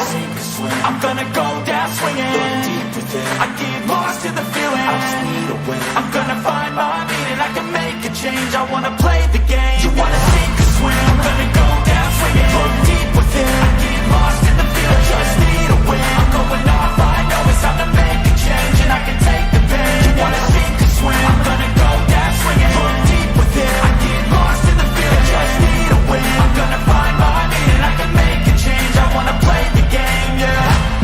sink or swim. I'm gonna go down swinging. Look deep within. I get lost in the feeling. I just need a win. I'm gonna find my meaning. I can make a change. I wanna play the game. You wanna sink or swim. I'm gonna go down swinging. Look deep within. I get lost in the feeling. I just need a win. I'm going off. I know it's time to make a change, and I can take the pain. You wanna sink or swim. I'm gonna go down swinging. Look deep within. I get lost in the feeling. I just need a win. I'm gonna find my meaning. I can make a change. I wanna play the game, yeah.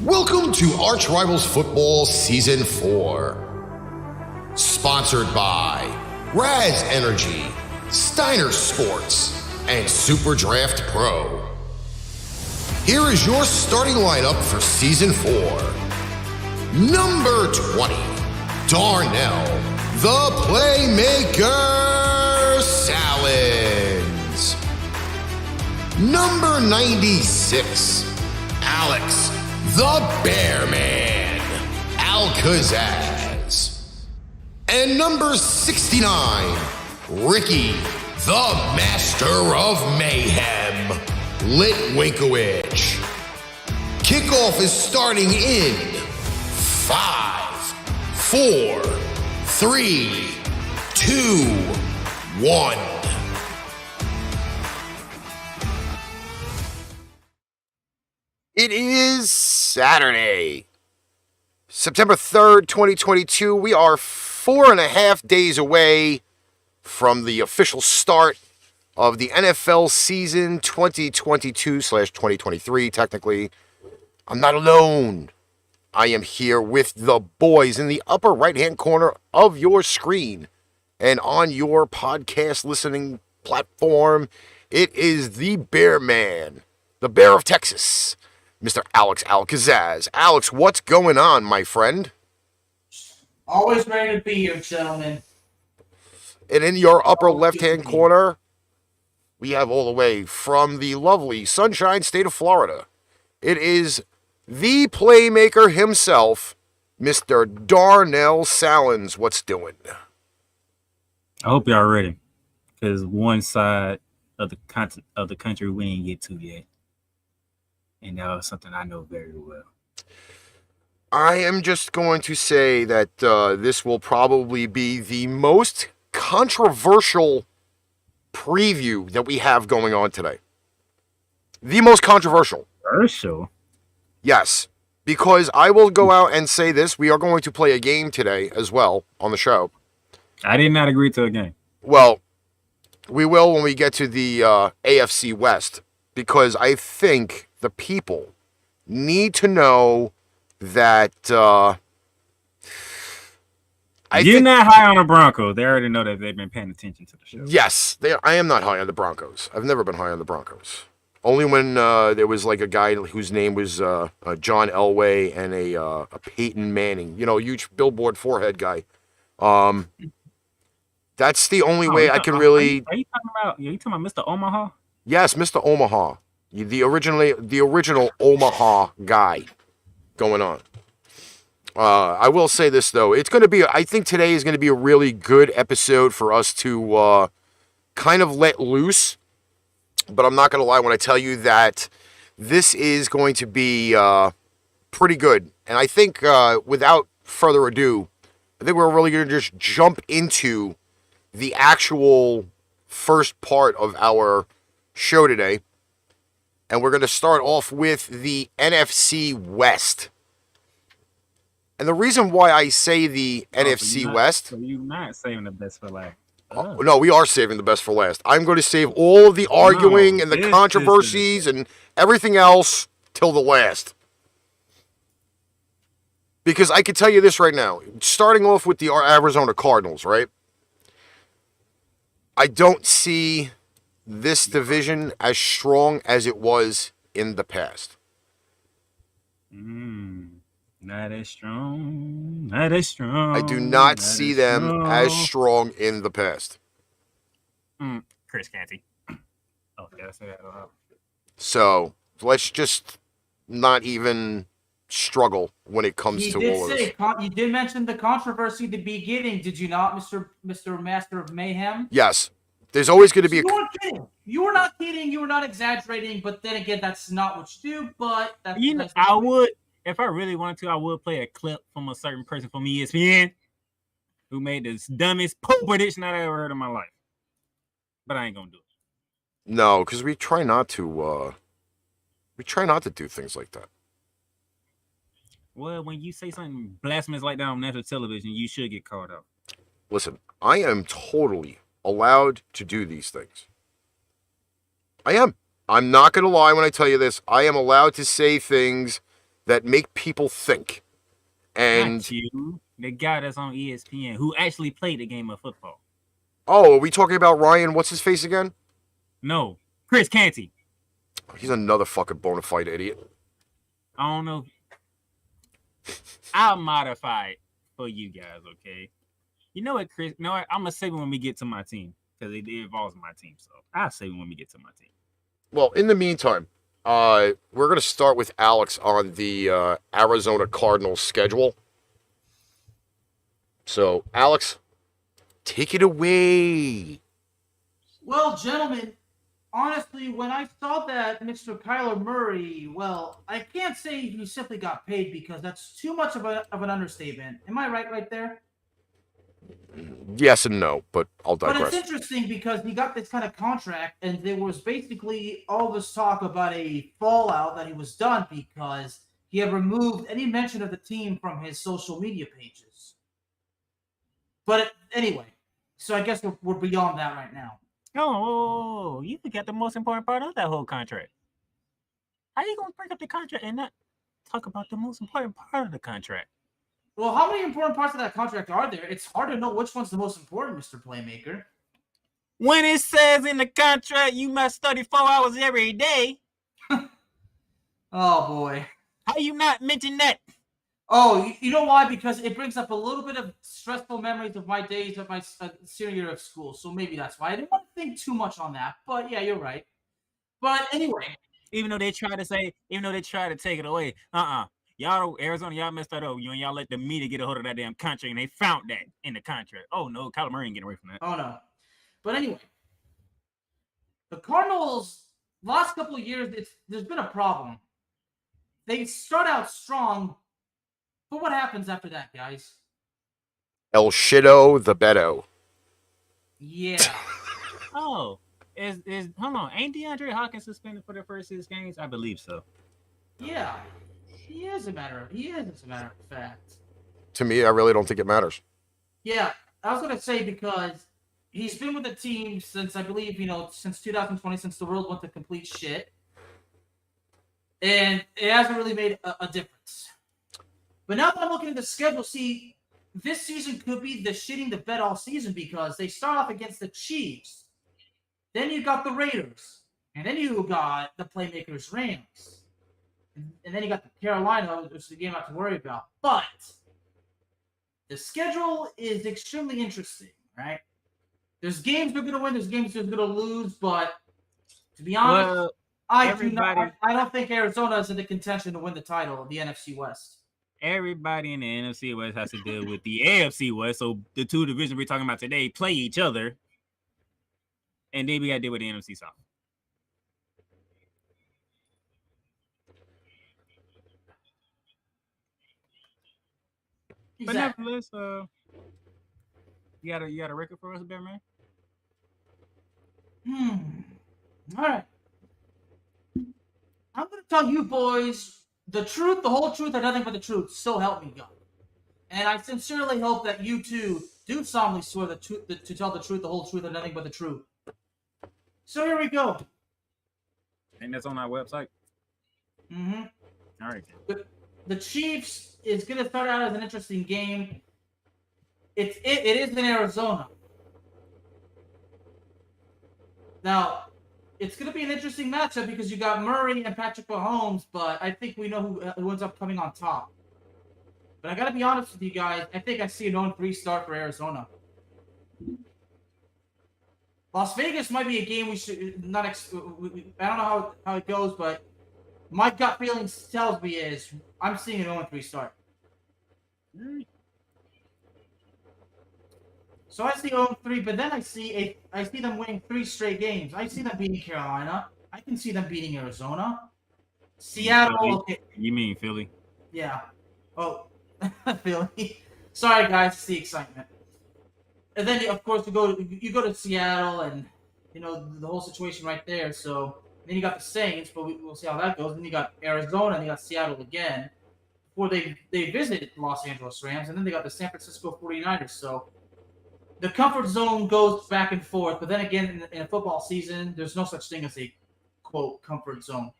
Welcome to ArchRivals Football Season 4. Sponsored by Raz Energy, Steiner Sports, and Super Draft Pro. Here is your starting lineup for Season 4. Number 20, Darnell, the Playmaker, Sallins. Number 96, Alex, the Bearman, Kazzaz. And number 69, Ricky, the Master of Mayhem, Litwinkowich. Kickoff is starting in 5, 4, 3, 2, 1. It is Saturday, September 3rd, 2022. We are 4.5 days away from the official start of the NFL season 2022/2023. Technically, I'm not alone. I am here with the boys in the upper right-hand corner of your screen and on your podcast listening platform. It is the Bear Man, the Bear of Texas, Mr. Alex Kazzaz. Alex, what's going on, my friend? Always ready to be here, gentlemen. And in your upper left-hand corner, we have all the way from the lovely Sunshine State of Florida. It is the Playmaker himself, Mr. Darnell Sallins. What's doing? I hope y'all ready, because one side of the country we ain't get to yet. And that was something I know very well. I am just going to say that this will probably be the most controversial preview that we have going on today. The most controversial. Controversial? Yes, because I will go out and say this. We are going to play a game today as well on the show. I did not agree to a game. Well, we will when we get to the AFC West, because I think the people need to know that You're not high on the Broncos. They already know that they've been paying attention to the show. Yes, I am not high on the Broncos. I've never been high on the Broncos. Only when there was like a guy whose name was John Elway and a Peyton Manning, huge billboard forehead guy. That's the only way I can really. Are you talking about Mr. Omaha? Yes, Mr. Omaha. The original Omaha guy going on. I will say this, though. I think today is going to be a really good episode for us to kind of let loose. But I'm not going to lie when I tell you that this is going to be pretty good. And I think without further ado, I think we're really going to just jump into the actual first part of our show today. And we're going to start off with the NFC West. And the reason why I say the NFC West... So you're not saving the best for last. No, we are saving the best for last. I'm going to save all of the arguing and the controversies and everything else till the last. Because I can tell you this right now. Starting off with the Arizona Cardinals, right? I don't see this division as strong as it was in the past. Not as strong. Not as strong. I do not see them as strong in the past. Chris Canty. Oh, did I say that? So let's just not even struggle when it comes to all of this. You did mention the controversy at the beginning, did you not, Mr. Master of Mayhem? Yes. There's always going to be You weren't kidding. You were not kidding. You were not exaggerating. But then again, that's not what you do. But that's, I would, if I really wanted to, I would play a clip from a certain person from ESPN who made the dumbest poop prediction I ever heard in my life. But I ain't gonna do it. No, because we try not to. We try not to do things like that. Well, when you say something blasphemous like that on national television, you should get called out. Listen, I am totally allowed to do these things. I am. I'm not going to lie when I tell you this. I am allowed to say things that make people think. And not you, the guy that's on ESPN who actually played the game of football. Oh, are we talking about Ryan? What's his face again? No, Chris Canty. He's another fucking bona fide idiot. I don't know. I'll modify it for you guys, okay? You know what, Chris? No, I'm gonna save it when we get to my team because it involves my team. So I'll save it when we get to my team. Well, in the meantime, we're gonna start with Alex on the Arizona Cardinals schedule. So, Alex, take it away. Well, gentlemen, honestly, when I saw that Mr. Kyler Murray, well, I can't say he simply got paid because that's too much of an understatement. Am I right there? Yes and no, but I'll digress. But it's interesting because he got this kind of contract, and there was basically all this talk about a fallout that he was done because he had removed any mention of the team from his social media pages. But anyway, so I guess we're beyond that right now. Oh, you forgot the most important part of that whole contract. How are you going to bring up the contract and not talk about the most important part of the contract? Well, how many important parts of that contract are there? It's hard to know which one's the most important, Mr. Playmaker. When it says in the contract you must study 4 hours every day. Oh, boy. How you not mention that? Oh, you know why? Because it brings up a little bit of stressful memories of my days of my senior year of school. So maybe that's why. I didn't want to think too much on that. But yeah, you're right. But anyway. Even though they try to take it away, y'all, Arizona, y'all messed that up. Y'all let the media get a hold of that damn contract, and they found that in the contract. Oh no, Kyler Murray ain't getting away from that. Oh no. But anyway, the Cardinals last couple of years, there's been a problem. They start out strong, but what happens after that, guys? El Shido the Beto. Yeah. Oh, hold on? Ain't DeAndre Hopkins suspended for the first 6 games? I believe so. Yeah. He is, as a matter of fact. To me, I really don't think it matters. Yeah, I was gonna say because he's been with the team since I believe since 2020, since the world went to complete shit, and it hasn't really made a difference. But now that I'm looking at the schedule, see, this season could be the shitting the bed all season because they start off against the Chiefs, then you got the Raiders, and then you got the Playmakers Rams. And then you got the Carolina, which is the game I have to worry about. But the schedule is extremely interesting, right? There's games they're going to win, there's games they're going to lose, but to be honest, I don't think Arizona is in the contention to win the title of the NFC West. Everybody in the NFC West has to deal with the AFC West, so the two divisions we're talking about today play each other, and then we got to deal with the NFC South. Exactly. But nevertheless, you got a record for us, Bear Man? All right. I'm going to tell you boys the truth, the whole truth, and nothing but the truth. So help me God. And I sincerely hope that you two do solemnly swear to tell the truth, the whole truth, and nothing but the truth. So here we go. And that's on our website? Mm-hmm. All right. The Chiefs is going to start out as an interesting game. It is in Arizona. Now, it's going to be an interesting matchup because you got Murray and Patrick Mahomes, but I think we know who ends up coming on top. But I got to be honest with you guys. I think I see an 0-3 start for Arizona. Las Vegas might be a game we should not. I don't know how it goes, but my gut feeling tells me is I'm seeing an 0-3 start. So I see 0-3, but then I see them winning 3 straight games. I see them beating Carolina. I can see them beating Arizona. Seattle. Okay. You mean Philly? Yeah. Oh, Philly. Sorry, guys. It's the excitement. And then, of course, you go to Seattle, and the whole situation right there. So then you got the Saints, but we'll see how that goes. Then you got Arizona, and you got Seattle again before they visit Los Angeles Rams, and then they got the San Francisco 49ers. So the comfort zone goes back and forth, but then again, in a football season, there's no such thing as a quote comfort zone.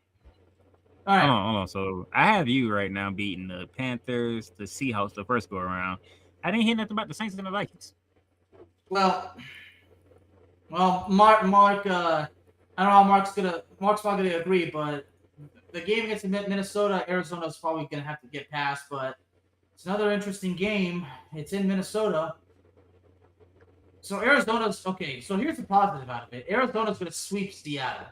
All right. Hold on. So I have you right now beating the Panthers, the Seahawks, the first go around. I didn't hear nothing about the Saints and the Vikings. Well, Mark. I don't know how Mark's not gonna agree, but the game against Minnesota, Arizona's probably gonna have to get past. But it's another interesting game. It's in Minnesota. So Arizona's okay. So here's the positive out of it. Arizona's going to sweep Seattle,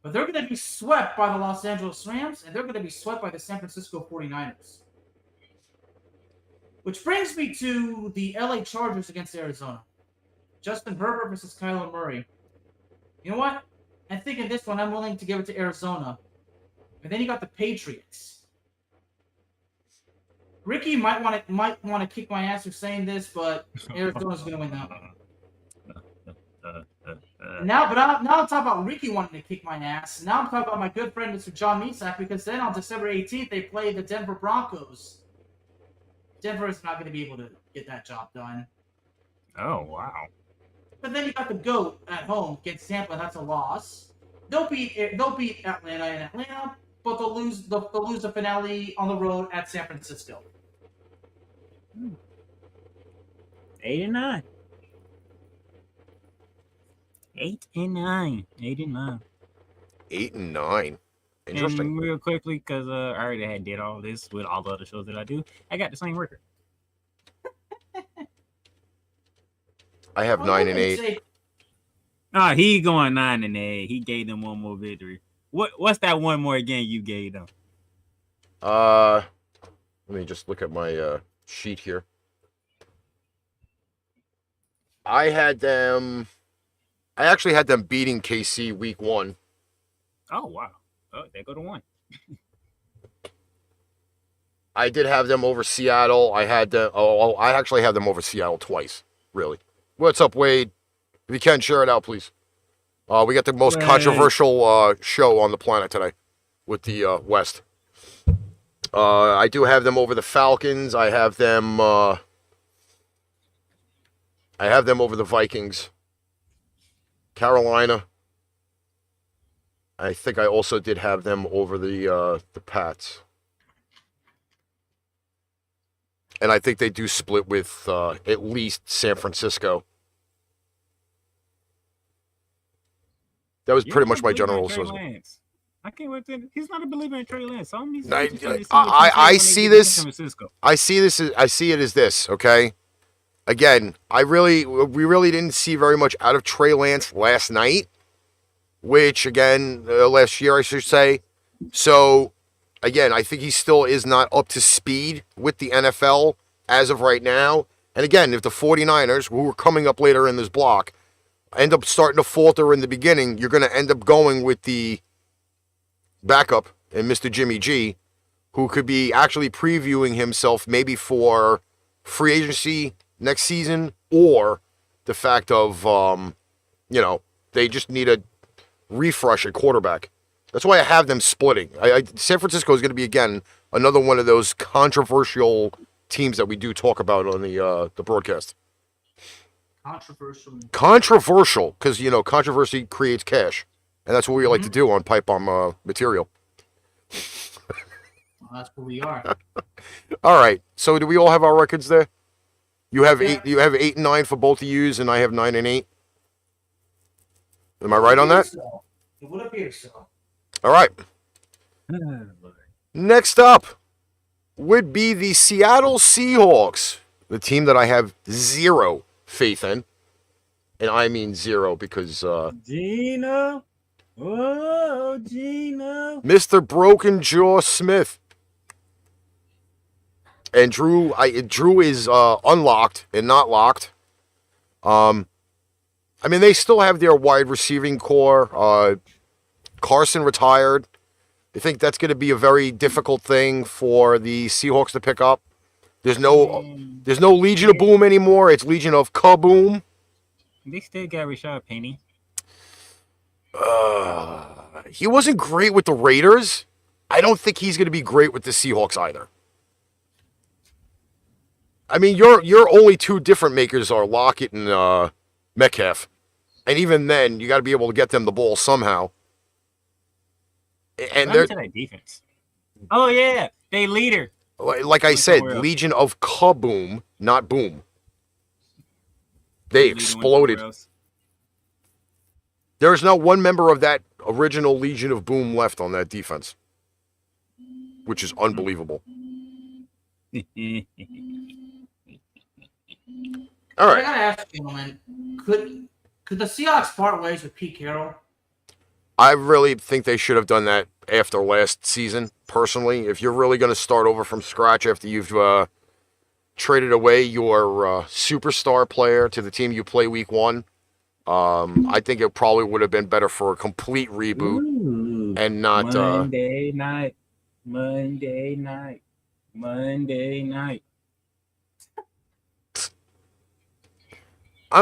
but they're going to be swept by the Los Angeles Rams, and they're going to be swept by the San Francisco 49ers. Which brings me to the LA Chargers against Arizona. Justin Herbert versus Kyler Murray. You know what? I think in this one, I'm willing to give it to Arizona. And then you got the Patriots. Ricky might want to kick my ass for saying this, but Arizona's going to win that one. Now I'm talking about Ricky wanting to kick my ass. Now I'm talking about my good friend Mr. John Misak, because then on December 18th they play the Denver Broncos. Denver is not going to be able to get that job done. Oh wow! But then you got the GOAT at home against Tampa. That's a loss. They'll beat Atlanta in Atlanta, but they'll lose the finale on the road at San Francisco. 8-9. 8-9. 8-9. 8-9. Interesting. And real quickly, because I already did all this with all the other shows that I do, I got the same record. I have 9-8. He going 9-8. He gave them one more victory. What's that one more game you gave them? Let me just look at my sheet here. I actually had them beating KC week 1. Oh wow! Oh, they go to 1. I did have them over Seattle. I actually had them over Seattle twice. Really. What's up, Wade? If you can, share it out, please. We got the most controversial show on the planet today with the West. I do have them over the Falcons. I have them over the Vikings. Carolina. I think I also did have them over the Pats. And I think they do split with at least San Francisco. That was pretty much my general assessment. I can't wait to. He's not a believer in Trey Lance. So I see this. I see it as this. Okay. Again, we really didn't see very much out of Trey Lance last night, which again last year I should say. So again, I think he still is not up to speed with the NFL as of right now. And again, if the 49ers, who are coming up later in this block, end up starting to falter in the beginning, you're going to end up going with the backup and Mr. Jimmy G, who could be actually previewing himself maybe for free agency next season, or the fact of, they just need a refresh at quarterback. That's why I have them splitting. San Francisco is going to be, again, another one of those controversial teams that we do talk about on the broadcast. Controversial, because, controversy creates cash. And that's what we like to do on Pipe Bomb Material. Well, that's what we are. All right. So do we all have our records there? You have 8. You have 8 and 9 for both of yous, and I have 9 and 8. Am I right on that? It would appear so. All right. Oh, Lord. Next up would be the Seattle Seahawks, the team that I have zero faith in. And I mean zero because Gino. Oh, Gino. Mr. Broken Jaw Smith and Drew is unlocked and not locked. I mean, they still have their wide receiving core. Carson retired. I think that's going to be a very difficult thing for the Seahawks to pick up. There's no Legion of Boom anymore. It's Legion of Kaboom. They still got Rashad Penny. He wasn't great with the Raiders. I don't think he's going to be great with the Seahawks either. I mean, your only two different makers are Lockett and Metcalf. And even then, you got to be able to get them the ball somehow. And they're to that defense. Oh yeah, they leader. Like I said, Legion of Kaboom, not Boom. They exploded. There is not one member of that original Legion of Boom left on that defense, which is unbelievable. All right. I gotta ask you, gentlemen, could the Seahawks part ways with Pete Carroll? I really think they should have done that after last season, personally. If you're really going to start over from scratch after you've traded away your superstar player to the team you play week one, I think it probably would have been better for a complete reboot and not... Monday night. By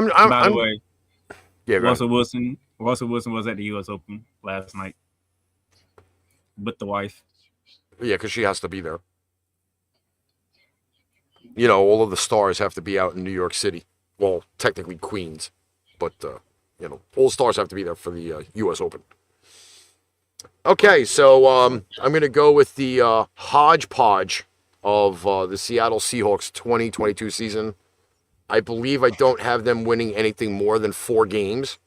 the way, yeah, Russell Wilson was at the U.S. Open last night with the wife. Yeah, because she has to be there. You know, all of the stars have to be out in New York City. Well, technically Queens, but you know, all stars have to be there for the U.S. Open. Okay, so I'm going to go with the hodgepodge of the Seattle Seahawks 2022 season. I believe I don't have them winning anything more than 4 games.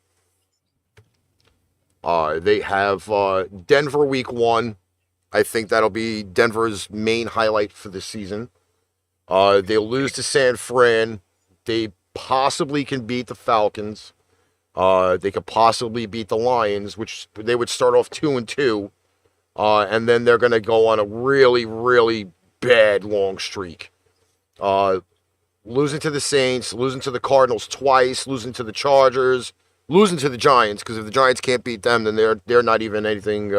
They have Denver week 1. I think that'll be Denver's main highlight for the season. They'll lose to San Fran. They possibly can beat the Falcons. They could possibly beat the Lions, which they would start off 2-2. And then they're going to go on a really, really bad long streak. Losing to the Saints, losing to the Cardinals twice, losing to the Chargers, losing to the Giants, because if the Giants can't beat them, then they're not even anything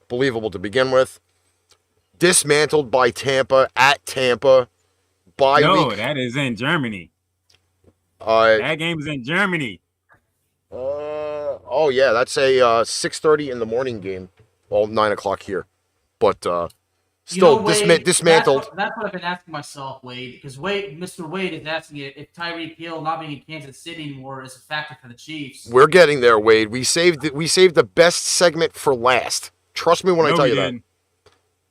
believable to begin with. Dismantled by Tampa, at Tampa. That is in Germany. That game is in Germany. Oh, yeah, that's a 6:30 in the morning game. Well, 9 o'clock here. But still, Wade, dismantled. That's what I've been asking myself, Wade, because Mr. Wade is asking if Tyreek Hill not being in Kansas City anymore is a factor for the Chiefs. We're getting there, Wade. We saved the best segment for last. Trust me when I tell you that.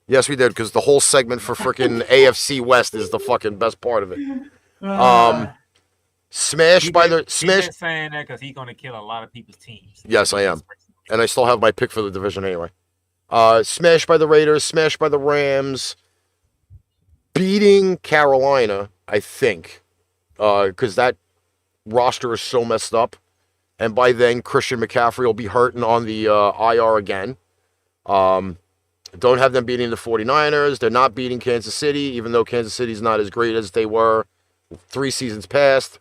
Yes, we did, because the whole segment for freaking AFC West is the fucking best part of it. Smashed by the smash. He's saying that because he's going to kill a lot of people's teams. Yes, I am, and I still have my pick for the division anyway. Smashed by the Raiders, smashed by the Rams, beating Carolina, I think, because that roster is so messed up, and by then Christian McCaffrey will be hurting on the IR again. Don't have them beating the 49ers. They're not beating Kansas City, even though Kansas City's not as great as they were 3 seasons past.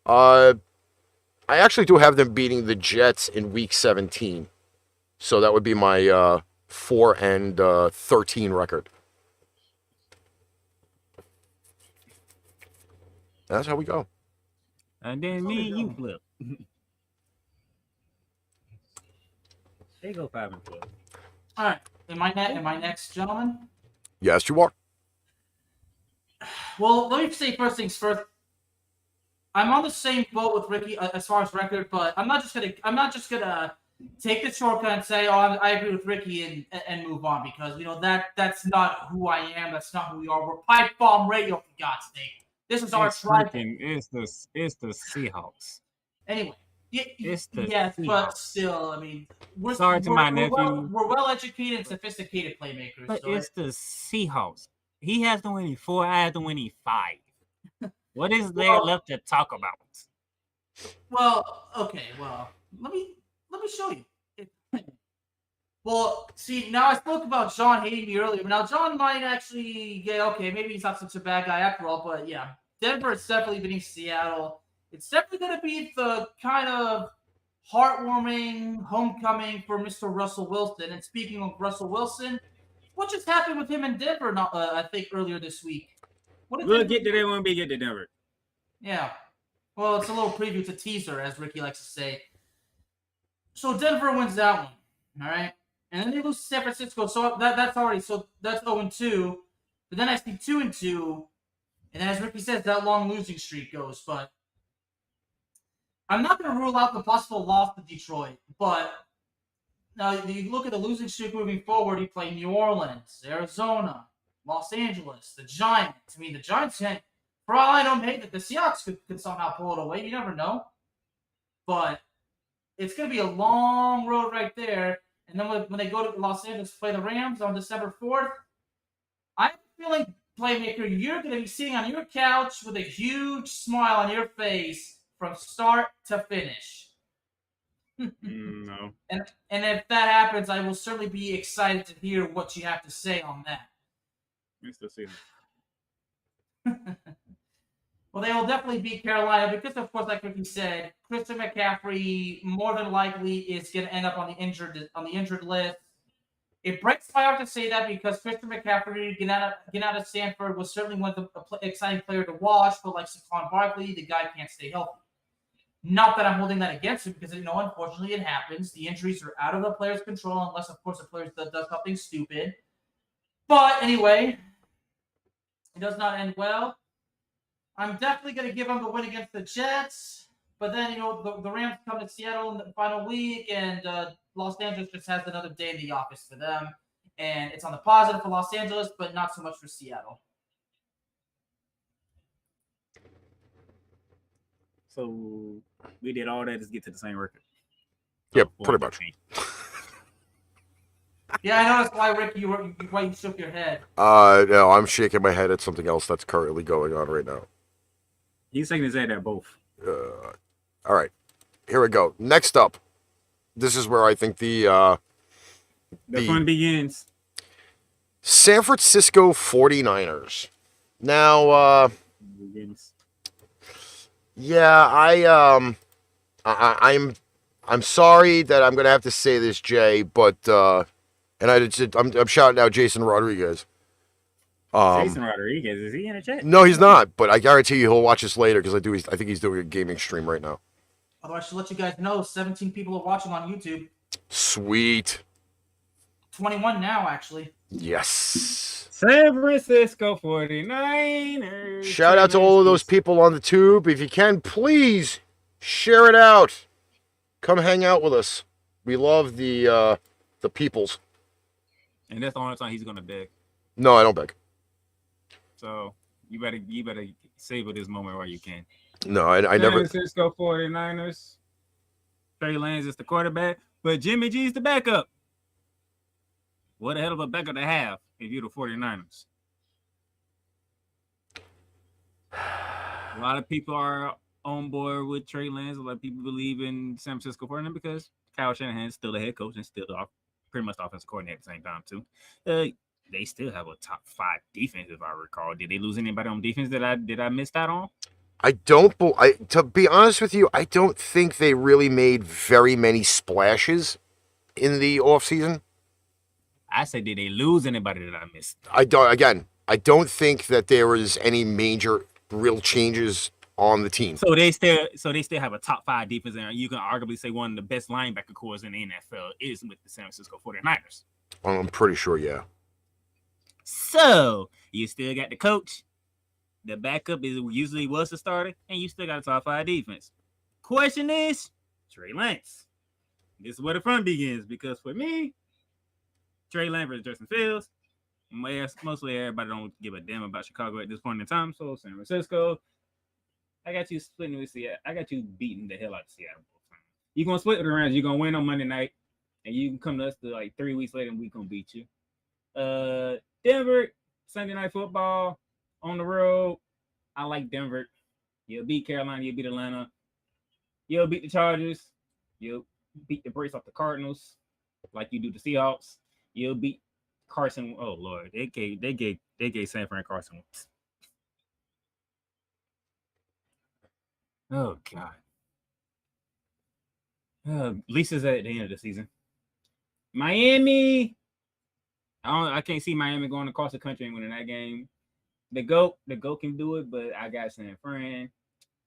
I actually do have them beating the Jets in Week 17. So that would be my 4-13 record. That's how we go. And then me and you flip. They go 5-12. All right. Am I next, gentlemen? Yes, you are. Well, let me say first things first. I'm on the same boat with Ricky as far as record, but I'm not just gonna take the shortcut and say, I agree with Ricky and move on, because that's not who I am. That's not who we are. We're Pipe Bomb Radio, for God's sake. This is our tribe. It's the Seahawks. Anyway, It's the Yes, but Seahawks. still, I mean, we're Sorry to we're, my we're well, nephew. we're well educated and sophisticated playmakers. But So it's the Seahawks. He has the winning 4. I have the winning 5. What is there Well- left to talk about? well, okay, well, let me show you. Well, see, now I spoke about John hating me earlier, but now John might actually get okay. Maybe he's not such a bad guy after all, but yeah, Denver is definitely beating Seattle. It's definitely going to be the kind of heartwarming homecoming for Mr. Russell Wilson. And speaking of Russell Wilson, what just happened with him in Denver? I think earlier this week. What did We'll Denver get to do? that when we get to Denver. Yeah. Well, it's a little preview. It's a teaser, as Ricky likes to say. So Denver wins that one. All right. And then they lose to San Francisco. So that's 0-2. But then I see 2-2. And then as Ricky says, that long losing streak goes. But I'm not going to rule out the possible loss to Detroit. But now you look at the losing streak moving forward. You play New Orleans, Arizona, Los Angeles, the Giants. I mean, the Giants can't. For all I know, maybe the Seahawks could somehow pull it away. You never know. But it's going to be a long road right there. And then when they go to Los Angeles to play the Rams on December 4th, I'm feeling, Playmaker, you're going to be sitting on your couch with a huge smile on your face from start to finish. No. And if that happens, I will certainly be excited to hear what you have to say on that. It's the season. Well, they will definitely beat Carolina because, of course, like Ricky said, Christian McCaffrey more than likely is going to end up on the injured list. It breaks my heart to say that because Christian McCaffrey, get out of Stanford, was certainly one of the exciting player to watch. But like Saquon Barkley, the guy can't stay healthy. Not that I'm holding that against him because unfortunately it happens. The injuries are out of the player's control unless, of course, the player does something stupid. But anyway, it does not end well. I'm definitely going to give them the win against the Jets. But then, the Rams come to Seattle in the final week, and Los Angeles just has another day in the office for them. And it's on the positive for Los Angeles, but not so much for Seattle. So we did all that to get to the same record. Yeah, pretty much. Yeah, I know that's why, Ricky, why you shook your head. No, I'm shaking my head at something else that's currently going on right now. He's shaking his head at both. All right, here we go. Next up, this is where I think the fun begins. San Francisco 49ers. Now, Begins. yeah, I'm sorry that I'm gonna have to say this, Jay, but I'm shouting out Jason Rodriguez. Jason Rodriguez, is he in the chat? No, he's not, but I guarantee you he'll watch this later because I think he's doing a gaming stream right now. Although I should let you guys know, 17 people are watching on YouTube. Sweet. 21 now, actually. Yes. San Francisco 49ers. Shout out to all of those people on the tube. If you can, please share it out. Come hang out with us. We love the peoples. And that's the only time he's gonna beg. No, I don't beg. So you better savor this moment while you can. No, I San never. Francisco 49ers. Trey Lance is the quarterback, but Jimmy G's the backup. What a hell of a backup to have if you're the 49ers. A lot of people are on board with Trey Lance. A lot of people believe in San Francisco 49ers because Kyle Shanahan is still the head coach and still pretty much the offensive coordinator at the same time, too. They still have a top 5 defense, if I recall. Did they lose anybody on defense that I missed out on? To be honest with you, I don't think they really made very many splashes in the offseason. I said, did they lose anybody that I missed? I don't think that there was any major real changes on the team. So they still have a top 5 defense, and you can arguably say one of the best linebacker cores in the NFL is with the San Francisco 49ers. I'm pretty sure, yeah. So you still got the coach. The backup usually was the starter, and you still got a top 5 defense. Question is, Trey Lance. This is where the fun begins, because for me, Trey Lance versus Justin Fields. Mostly everybody don't give a damn about Chicago at this point in time. So San Francisco, I got you splitting with Seattle. I got you beating the hell out of Seattle both times. You're gonna split with the Rams. You're gonna win on Monday night, and you can come to us to like 3 weeks later, and we gonna beat you. Denver Sunday Night Football on the road. I like Denver. You'll beat Carolina. You'll beat Atlanta. You'll beat the Chargers. You'll beat the brakes off the Cardinals, like you do the Seahawks. You'll beat Carson. Oh Lord, they gave San Fran Carson once. Oh God. At least it's at the end of the season. Miami. I can't see Miami going across the country and winning that game. The GOAT can do it, but I got San Fran.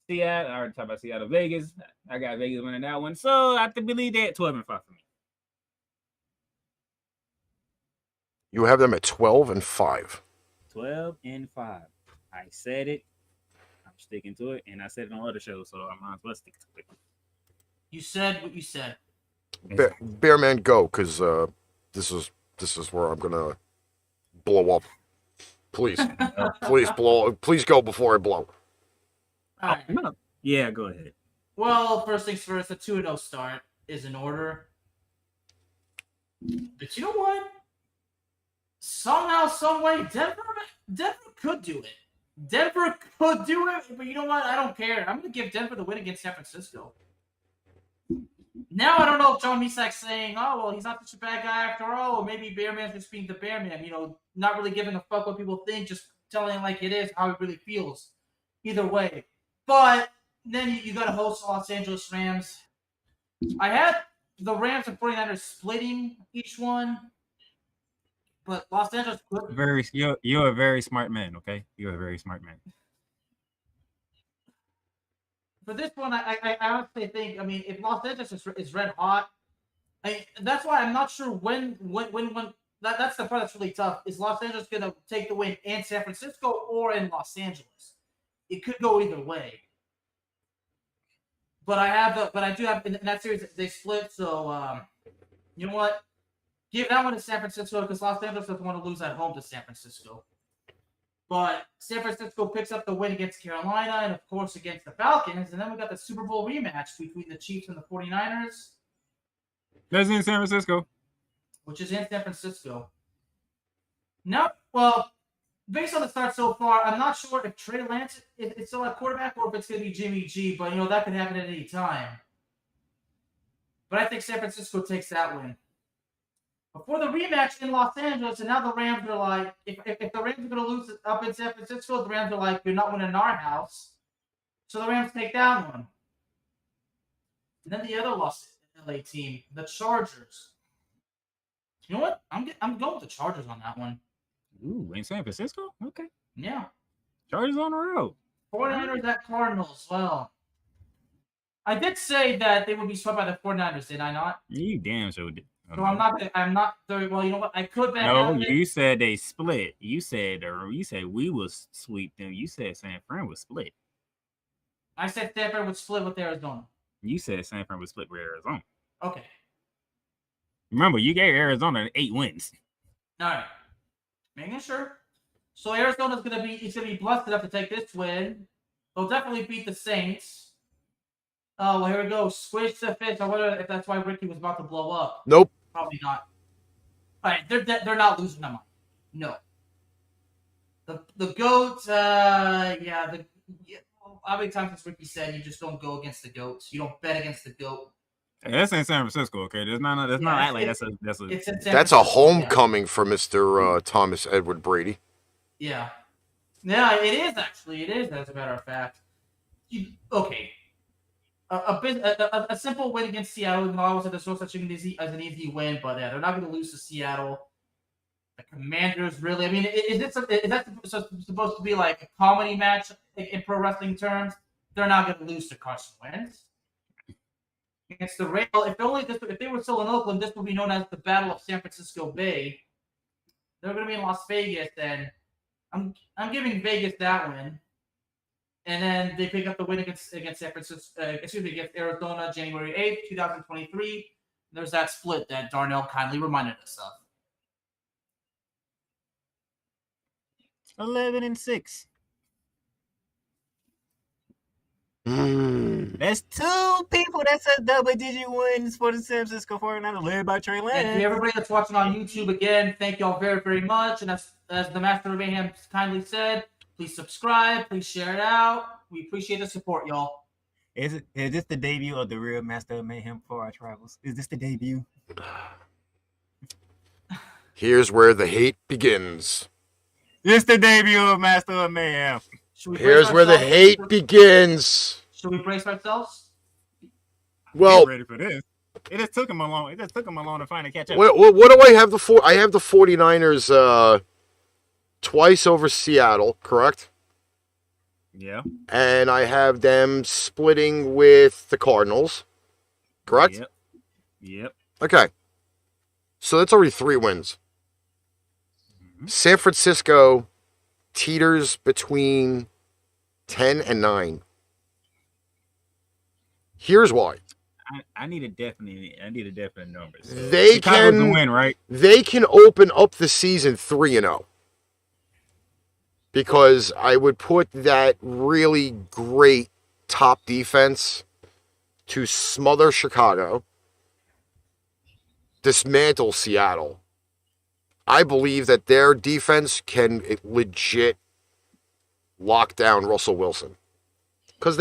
Seattle, I already talked about Seattle, Vegas. I got Vegas winning that one. So I have to believe that 12-5 for me. You have them at 12-5. 12-5. I said it. I'm sticking to it, and I said it on other shows, so I might as well stick to it. You said what you said. Bearman, go, because this is where I'm gonna blow up. Please, please blow. Please go before I blow. All right. No. Yeah, go ahead. Well, first things first, a 2-0 start is in order. But you know what? Somehow, someway, Denver could do it. Denver could do it, but you know what? I don't care. I'm going to give Denver the win against San Francisco. Now I don't know if John Misak's saying, oh, well, he's not such a bad guy after all, or maybe Bearman's just being the Bearman, not really giving a fuck what people think, just telling him like it is, how it really feels. Either way. But then you got to host Los Angeles Rams. I had the Rams and 49ers splitting each one, but Los Angeles you're a very smart man, okay? You're a very smart man. For this one, I honestly think, if Los Angeles is red hot, that's why I'm not sure when that's the part that's really tough. Is Los Angeles going to take the win in San Francisco or in Los Angeles? It could go either way. But I do have in that series they split. So you know what? Give that one to San Francisco because Los Angeles doesn't want to lose at home to San Francisco. But San Francisco picks up the win against Carolina and, of course, against the Falcons. And then we got the Super Bowl rematch between the Chiefs and the 49ers. That's in San Francisco. Which is in San Francisco. No, well, based on the start so far, I'm not sure if Trey Lance is still at quarterback or if it's going to be Jimmy G. But, that could happen at any time. But I think San Francisco takes that win. Before the rematch in Los Angeles, and now the Rams are like, if the Rams are going to lose up in San Francisco, the Rams are like, you're not winning in our house. So the Rams take that one. And then the other Los LA team, the Chargers. You know what? I'm going with the Chargers on that one. Ooh, in San Francisco? Okay. Yeah. Chargers on the road. 49ers at Cardinals. Well, I did say that they would be swept by the 49ers, did I not? You damn sure did. So I'm not very well. You know what? I could bet. No, you said they split. You said we will sweep them. You said San Fran would split. I said San Fran would split with Arizona. You said San Fran would split with Arizona. Okay. Remember, you gave Arizona 8 wins. All right. Making sure. So Arizona's gonna be blessed enough to take this win. They'll definitely beat the Saints. Oh, well, here we go. Squish the fish. I wonder if that's why Ricky was about to blow up. Nope. Probably not. All right, they're not losing them. No. The GOAT, how many times has Ricky said you just don't go against the GOATs? You don't bet against the GOAT. Hey, that's in San Francisco, okay? That's not like that's a homecoming for Mr. Thomas Edward Brady. Yeah. Yeah, it is actually. It is, as a matter of fact. Okay. A simple win against Seattle. And I always said there's no such thing as an easy win, but they're not going to lose to Seattle. The Commanders, really. Is that supposed to be like a comedy match in pro wrestling terms? They're not going to lose to Carson Wentz. Against the Rail, if they were still in Oakland, this would be known as the Battle of San Francisco Bay. They're going to be in Las Vegas, and I'm giving Vegas that win. And then they pick up the win against San Francisco, against Arizona, January 8th, 2023. There's that split that Darnell kindly reminded us of. 11-6. That's 2 people. That's a double-digit wins for the San Francisco 49ers, led by Trey Lance. And to everybody that's watching on YouTube, again, thank y'all very, very much. And as the Master of Mayhem kindly said, please subscribe, please share it out. We appreciate the support, y'all. Is this the debut of the real Master of Mayhem for ArchRivals? Is this the debut? Here's where the hate begins. It's the debut of Master of Mayhem. Here's where the hate begins. Should we brace ourselves? Well, Get ready for this. It just took him a long to finally catch up. what do I have I have the 49ers twice over Seattle, correct? Yeah. And I have them splitting with the Cardinals, correct? Yep. Okay. So that's already 3 wins. San Francisco teeters between 10 and 9. Here's why. I need a definite number. So They Chicago's can the win, right? They can open up the season 3-0. Because I would put that really great top defense to smother Chicago, dismantle Seattle. I believe that their defense can legit lock down Russell Wilson. Because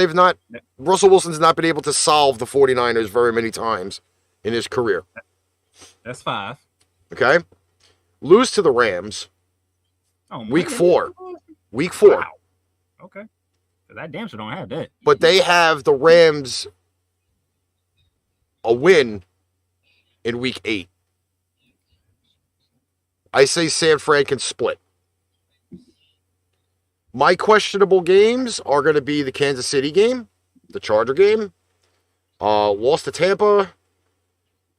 Russell Wilson's not been able to solve the 49ers very many times in his career. That's 5. Okay? Lose to the Rams. Oh, Week 4. Week 4. Wow. Okay. Because I damn sure don't have that. But they have the Rams a win in week 8. I say San Fran can split. My questionable games are going to be the Kansas City game, the Charger game, lost to Tampa,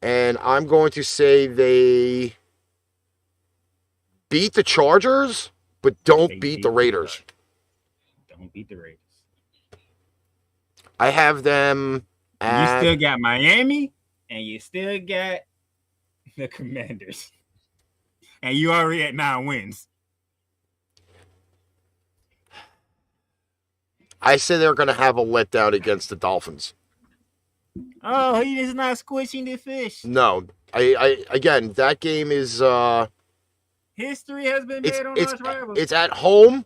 and I'm going to say they beat the Chargers, but don't beat the Raiders. Don't beat the Raiders. I have them at... You still got Miami, and you still got the Commanders. And you already at 9 wins. I say they're going to have a letdown against the Dolphins. Oh, he is not squishing the fish. No. Again, that game is... History has been made on ArchRivals. It's at home,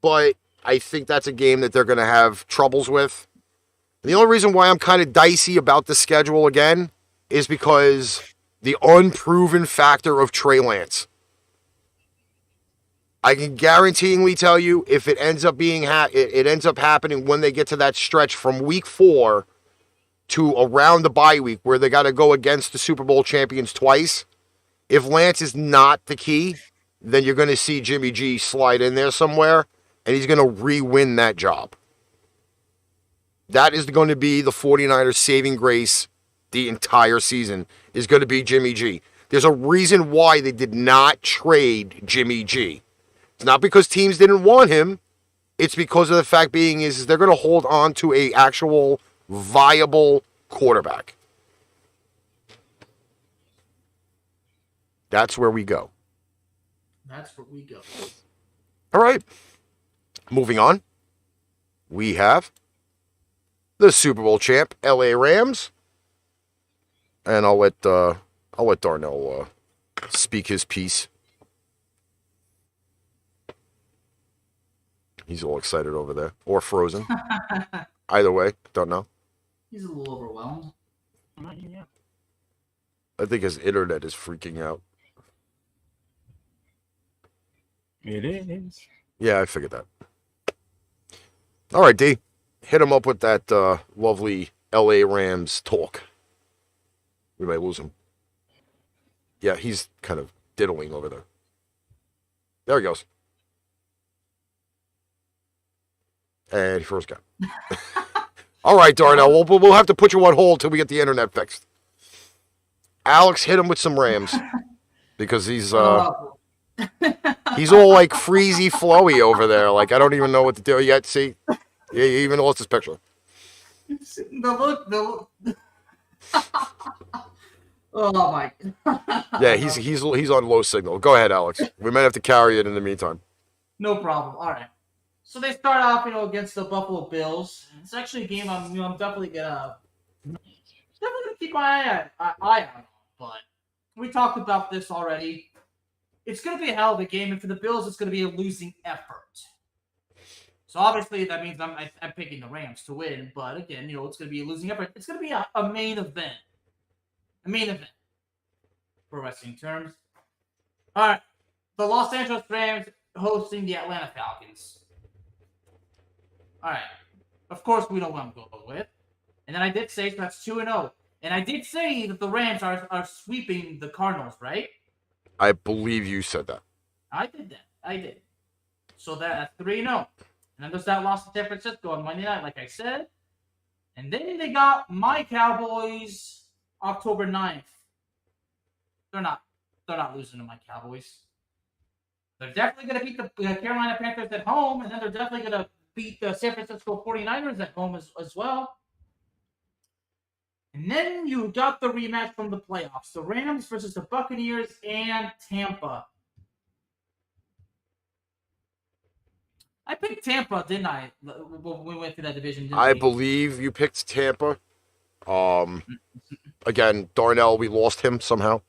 but I think that's a game that they're going to have troubles with. And the only reason why I'm kind of dicey about the schedule again is because the unproven factor of Trey Lance. I can guaranteeingly tell you if it ends up being it ends up happening when they get to that stretch from week 4 to around the bye week where they got to go against the Super Bowl champions twice. If Lance is not the key, then you're going to see Jimmy G slide in there somewhere, and he's going to re-win that job. That is going to be the 49ers' saving grace the entire season, is going to be Jimmy G. There's a reason why they did not trade Jimmy G. It's not because teams didn't want him. It's because of the fact being is they're going to hold on to a actual viable quarterback. That's where we go. That's where we go. All right. Moving on. We have the Super Bowl champ, LA Rams. And I'll let Darnell speak his piece. He's all excited over there. Or frozen. Either way, don't know. He's a little overwhelmed. I think his internet is freaking out. It is. Yeah, I figured that. All right, D. Hit him up with that lovely LA Rams talk. We might lose him. Yeah, he's kind of diddling over there. There he goes. And he first got. All right, Darnell. We'll have to put you on hold till we get the internet fixed. Alex, hit him with some Rams because he's all like freezy flowy over there. Like I don't even know what to do yet. See, he even lost his picture. The look. Oh my God. Yeah, he's on low signal. Go ahead, Alex. We might have to carry it in the meantime. No problem. All right. So they start off, against the Buffalo Bills. It's actually a game I'm definitely gonna keep my eye on. But we talked about this already. It's gonna be a hell of a game, and for the Bills, it's gonna be a losing effort. So obviously that means I'm picking the Rams to win. But again, it's gonna be a losing effort. It's gonna be a main event. A main event. For wrestling terms. All right, the Los Angeles Rams hosting the Atlanta Falcons. All right. Of course, we know what I'm going with. And then I did say, so that's 2-0. And I did say that the Rams are sweeping the Cardinals, right? I believe you said that. I did that. I did. So that's 3-0. And then there's that loss to San Francisco on Monday night, like I said. And then they got my Cowboys October 9th. They're not losing to my Cowboys. They're definitely going to beat the Carolina Panthers at home, and then they're definitely going to beat the San Francisco 49ers at home as well. And then you got the rematch from the playoffs. The Rams versus the Buccaneers and Tampa. I picked Tampa, didn't I? When we went through that division, I believe you picked Tampa. Again, Darnell, we lost him somehow.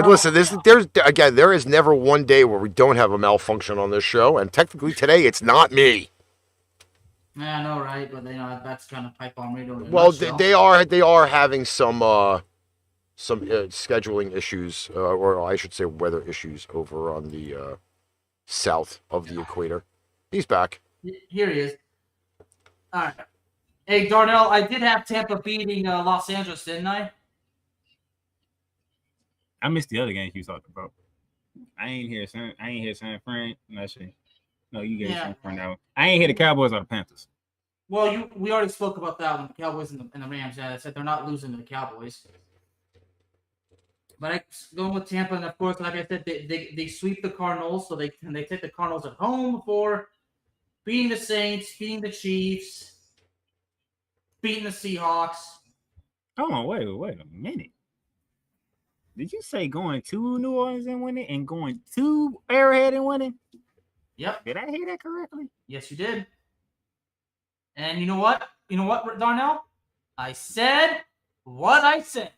Listen, there is never one day where we don't have a malfunction on this show, and technically today it's not me. Yeah, I know, right? But that's kind of pipe on radio. Well, they are having some scheduling issues, or I should say weather issues over on the south of the equator. He's back. Here he is. All right. Hey, Darnell, I did have Tampa beating Los Angeles, didn't I? I missed the other games you talked about. I ain't hear San Fran. No, you gave San Fran now. I ain't hear the Cowboys or the Panthers. Well, we already spoke about that one, the Cowboys and the Rams. Yeah, I said they're not losing to the Cowboys. But going with Tampa, and of course, like I said, they sweep the Cardinals, so they take the Cardinals at home before beating the Saints, beating the Chiefs, beating the Seahawks. Hold on, wait a minute. Did you say going to New Orleans and winning and going to Arrowhead and winning? Yep. Did I hear that correctly? Yes, you did. And you know what? You know what, Darnell? I said what I said.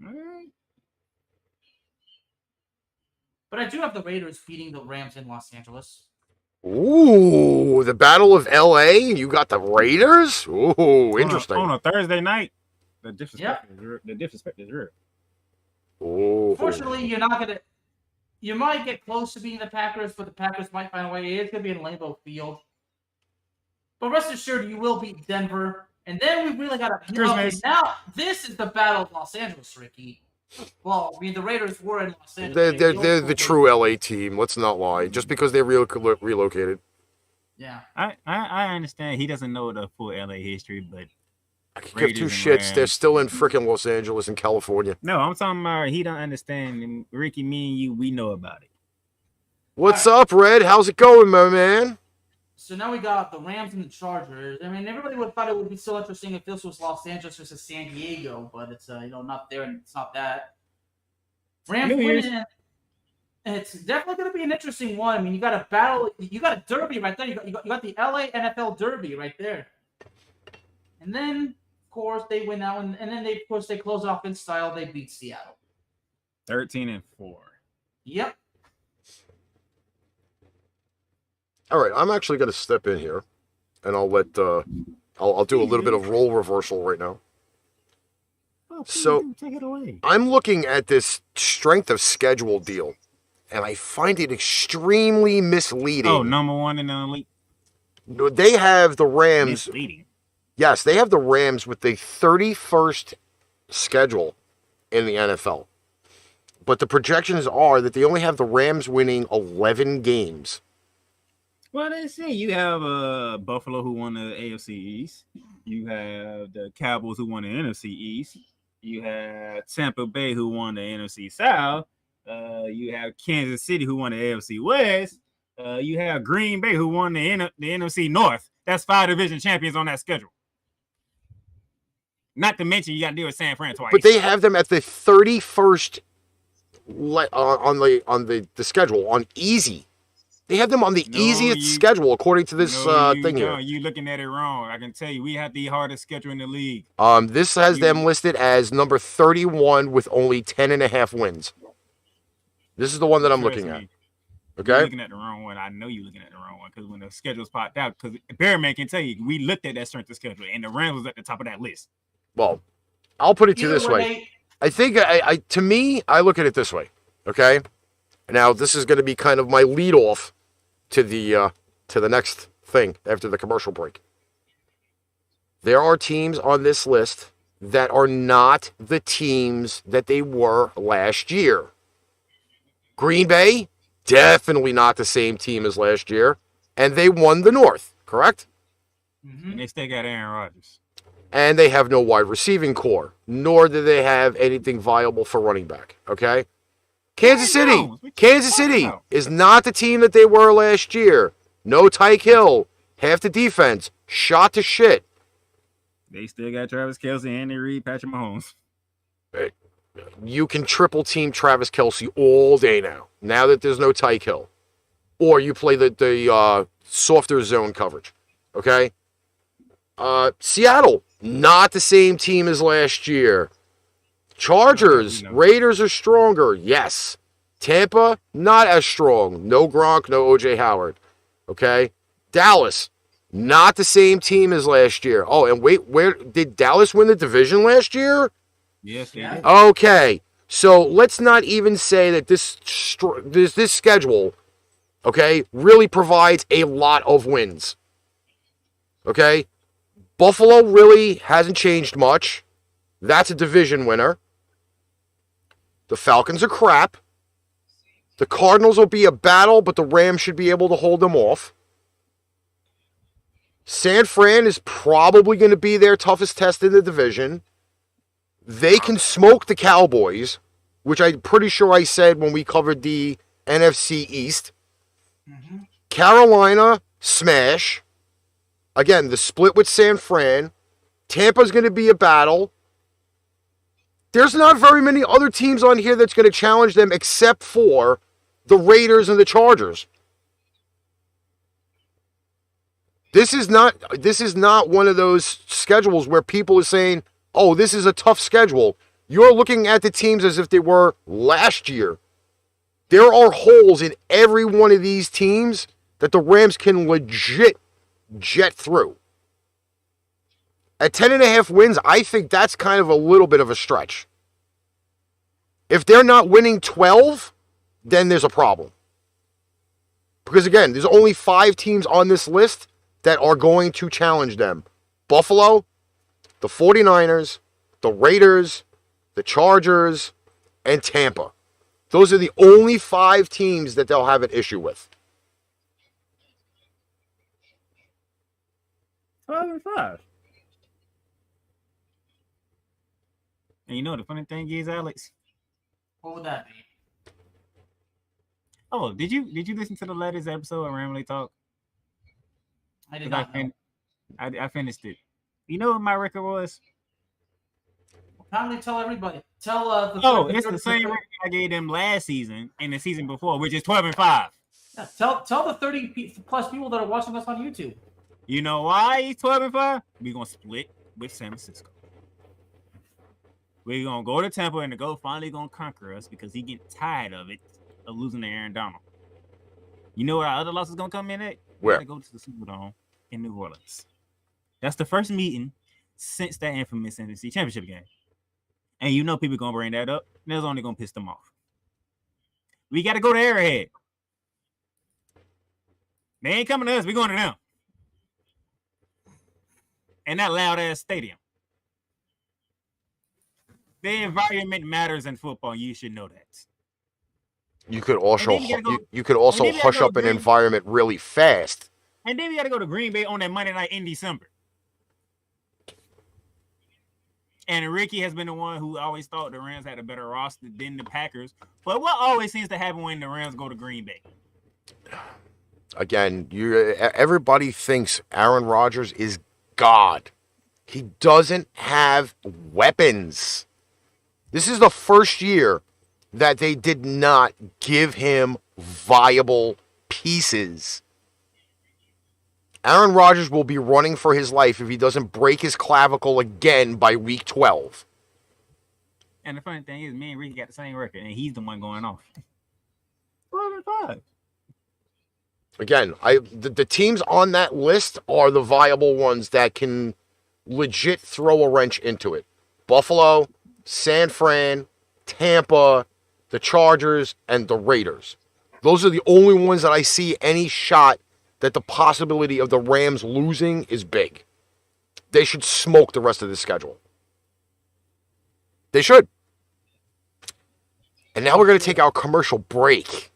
All right. But I do have the Raiders beating the Rams in Los Angeles. Ooh, the Battle of L.A. You got the Raiders? Ooh, interesting. On a Thursday night, the disrespect is real. Oh. Fortunately, you might get close to beating the Packers, but the Packers might find a way. It's going to be in Lambeau Field. But rest assured, you will beat Denver. And then we really got to... Now, this is the Battle of Los Angeles, Ricky. Well, I mean, the Raiders were in Los Angeles. They're the true LA team. Let's not lie. Just because they relocated. Yeah. I understand he doesn't know the full LA history, but... I could give two shits. They're still in freaking Los Angeles and California. No, I'm talking about he don't understand. And Ricky, me and you, we know about it. What's up, Red? How's it going, my man? So now we got the Rams and the Chargers. I mean, everybody would have thought it would be so interesting if this was Los Angeles versus San Diego, but it's not there and it's not that. Rams winning. It's definitely going to be an interesting one. I mean, you got a battle, you got a derby right there. You got the LA NFL Derby right there. And then, of course, they win that one, and then they close it off in style. They beat Seattle. 13-4. Yep. All right, I'm actually going to step in here, and I'll let I'll do a little bit of role reversal right now. Oh, so take it away. I'm looking at this strength of schedule deal, and I find it extremely misleading. Oh, number one in the elite. They have the Rams. Misleading. Yes, they have the Rams with the 31st schedule in the NFL. But the projections are that they only have the Rams winning 11 games. Well, let's see. You have Buffalo who won the AFC East. You have the Cowboys who won the NFC East. You have Tampa Bay who won the NFC South. You have Kansas City who won the AFC West. You have Green Bay who won the NFC North. That's 5 division champions on that schedule. Not to mention you got to deal with San Fran twice. But they have them at the 31st the schedule on easy. They have them on the easiest schedule according to this thing here. No, you looking at it wrong. I can tell you, we have the hardest schedule in the league. This has them listed as number 31 with only 10.5 wins. This is the one that I'm looking at. Okay. You're looking at the wrong one. I know you're looking at the wrong one because when the schedule's popped out, because Bearman can tell you, we looked at that strength of schedule and the Rams was at the top of that list. Well, I'll put it to you this way. I think to me, I look at it this way. Okay. Now this is going to be kind of my lead off to the next thing after the commercial break. There are teams on this list that are not the teams that they were last year. Green Bay, definitely not the same team as last year, and they won the North, correct? Mm-hmm. And they still got Aaron Rodgers. And they have no wide receiving core, nor do they have anything viable for running back, okay? Kansas City is not the team that they were last year. No Tyreek Hill, half the defense, shot to shit. They still got Travis Kelce, Andy Reid, Patrick Mahomes. You can triple team Travis Kelce all day now that there's no Tyreek Hill. Or you play the softer zone coverage, okay? Seattle, not the same team as last year. Chargers, Raiders are stronger, yes. Tampa, not as strong. No Gronk, no O.J. Howard, okay? Dallas, not the same team as last year. Oh, and wait, where did Dallas win the division last year? Yes, they did. Okay, so let's not even say that this schedule, okay, really provides a lot of wins. Okay? Buffalo really hasn't changed much. That's a division winner. The Falcons are crap. The Cardinals will be a battle, but the Rams should be able to hold them off. San Fran is probably going to be their toughest test in the division. They can smoke the Cowboys, which I'm pretty sure I said when we covered the NFC East. Mm-hmm. Carolina, smash. Again, the split with San Fran. Tampa's going to be a battle. There's not very many other teams on here that's going to challenge them except for the Raiders and the Chargers. This is not one of those schedules where people are saying, oh, this is a tough schedule. You're looking at the teams as if they were last year. There are holes in every one of these teams that the Rams can legit jet through. At 10.5 wins, I think that's kind of a little bit of a stretch. If they're not winning 12, then there's a problem. Because again, there's only 5 teams on this list that are going to challenge them. Buffalo, the 49ers, the Raiders, the Chargers, and Tampa. Those are the only 5 teams that they'll have an issue with. 12-5. And you know the funny thing is, Alex? What would that be? Oh, did you listen to the latest episode of Ramley Talk? I did not. I finished it. You know what my record was? Kindly tell everybody. It's the same record I gave them last season and the season before, which is 12-5. Yeah, tell the 30 plus people that are watching us on YouTube. You know why he's 12-5? We're gonna split with San Francisco. We're gonna go to Tampa and the GOAT finally gonna conquer us because he getting tired of losing to Aaron Donald. You know where our other loss is gonna come in at? Where? We gotta go to the Superdome in New Orleans. That's the first meeting since that infamous NFC Championship game. And you know people gonna bring that up, and that's only gonna piss them off. We gotta go to Arrowhead. They ain't coming to us, we going to them. And that loud ass stadium. The environment matters in football. You should know that. You could also hush up an environment really fast. And then we got to go to Green Bay on that Monday night in December. And Ricky has been the one who always thought the Rams had a better roster than the Packers. But what always seems to happen when the Rams go to Green Bay? Again, everybody thinks Aaron Rodgers is God. He doesn't have weapons. This is the first year that they did not give him viable pieces. Aaron Rodgers will be running for his life if he doesn't break his clavicle again by week 12. And the funny thing is, me and Ricky got the same record, and he's the one going off. 4-5. Again, the teams on that list are the viable ones that can legit throw a wrench into it. Buffalo, San Fran, Tampa, the Chargers, and the Raiders. Those are the only ones that I see any shot that the possibility of the Rams losing is big. They should smoke the rest of the schedule. They should. And now we're going to take our commercial break.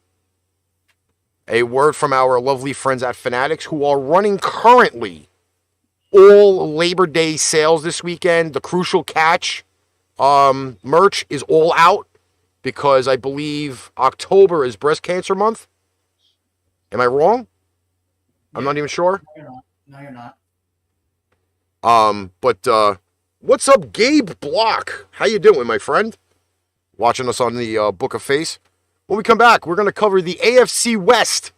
A word from our lovely friends at Fanatics who are running currently all Labor Day sales this weekend. The Crucial Catch merch is all out because I believe October is breast cancer month. Am I wrong? I'm not even sure. No, you're not. But what's up, Gabe Block? How you doing, my friend? Watching us on the Book of Face. When we come back, we're going to cover the AFC West.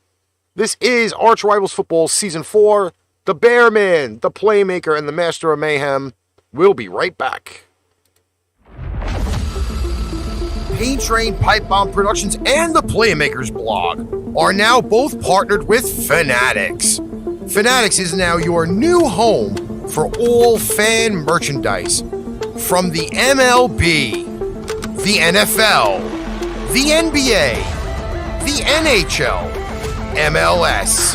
This is ArchRivals Football Season 4. The Bearman, the Playmaker, and the Master of Mayhem. We'll be right back. Pain Train, Pipe Bomb Productions, and the Playmakers blog are now both partnered with Fanatics. Fanatics is now your new home for all fan merchandise. From the MLB, the NFL, the NBA, the NHL, MLS,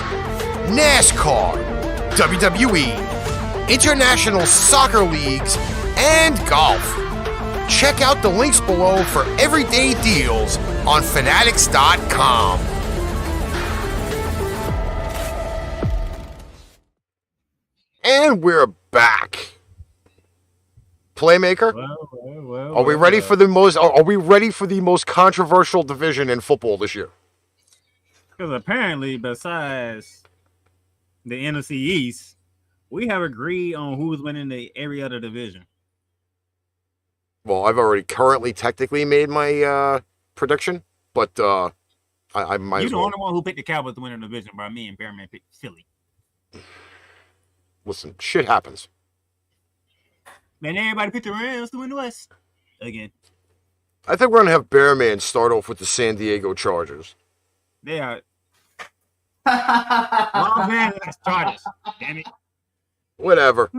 NASCAR, WWE, international soccer leagues, and golf. Check out the links below for everyday deals on Fanatics.com. And we're back. Playmaker, are we ready for the most? Are we ready for the most controversial division in football this year? Because apparently, besides the NFC East, we have agreed on who's winning every other division. Well, I've already currently technically made my prediction, but I might. You're as the well. only one who picked the Cowboys to win the division, by me and Bearman picked Philly. Listen, shit happens. Man, everybody picked the Rams to win the West again. I think we're gonna have Bearman start off with the San Diego Chargers. They are. Wrong man, that's Chargers. Damn it. Whatever.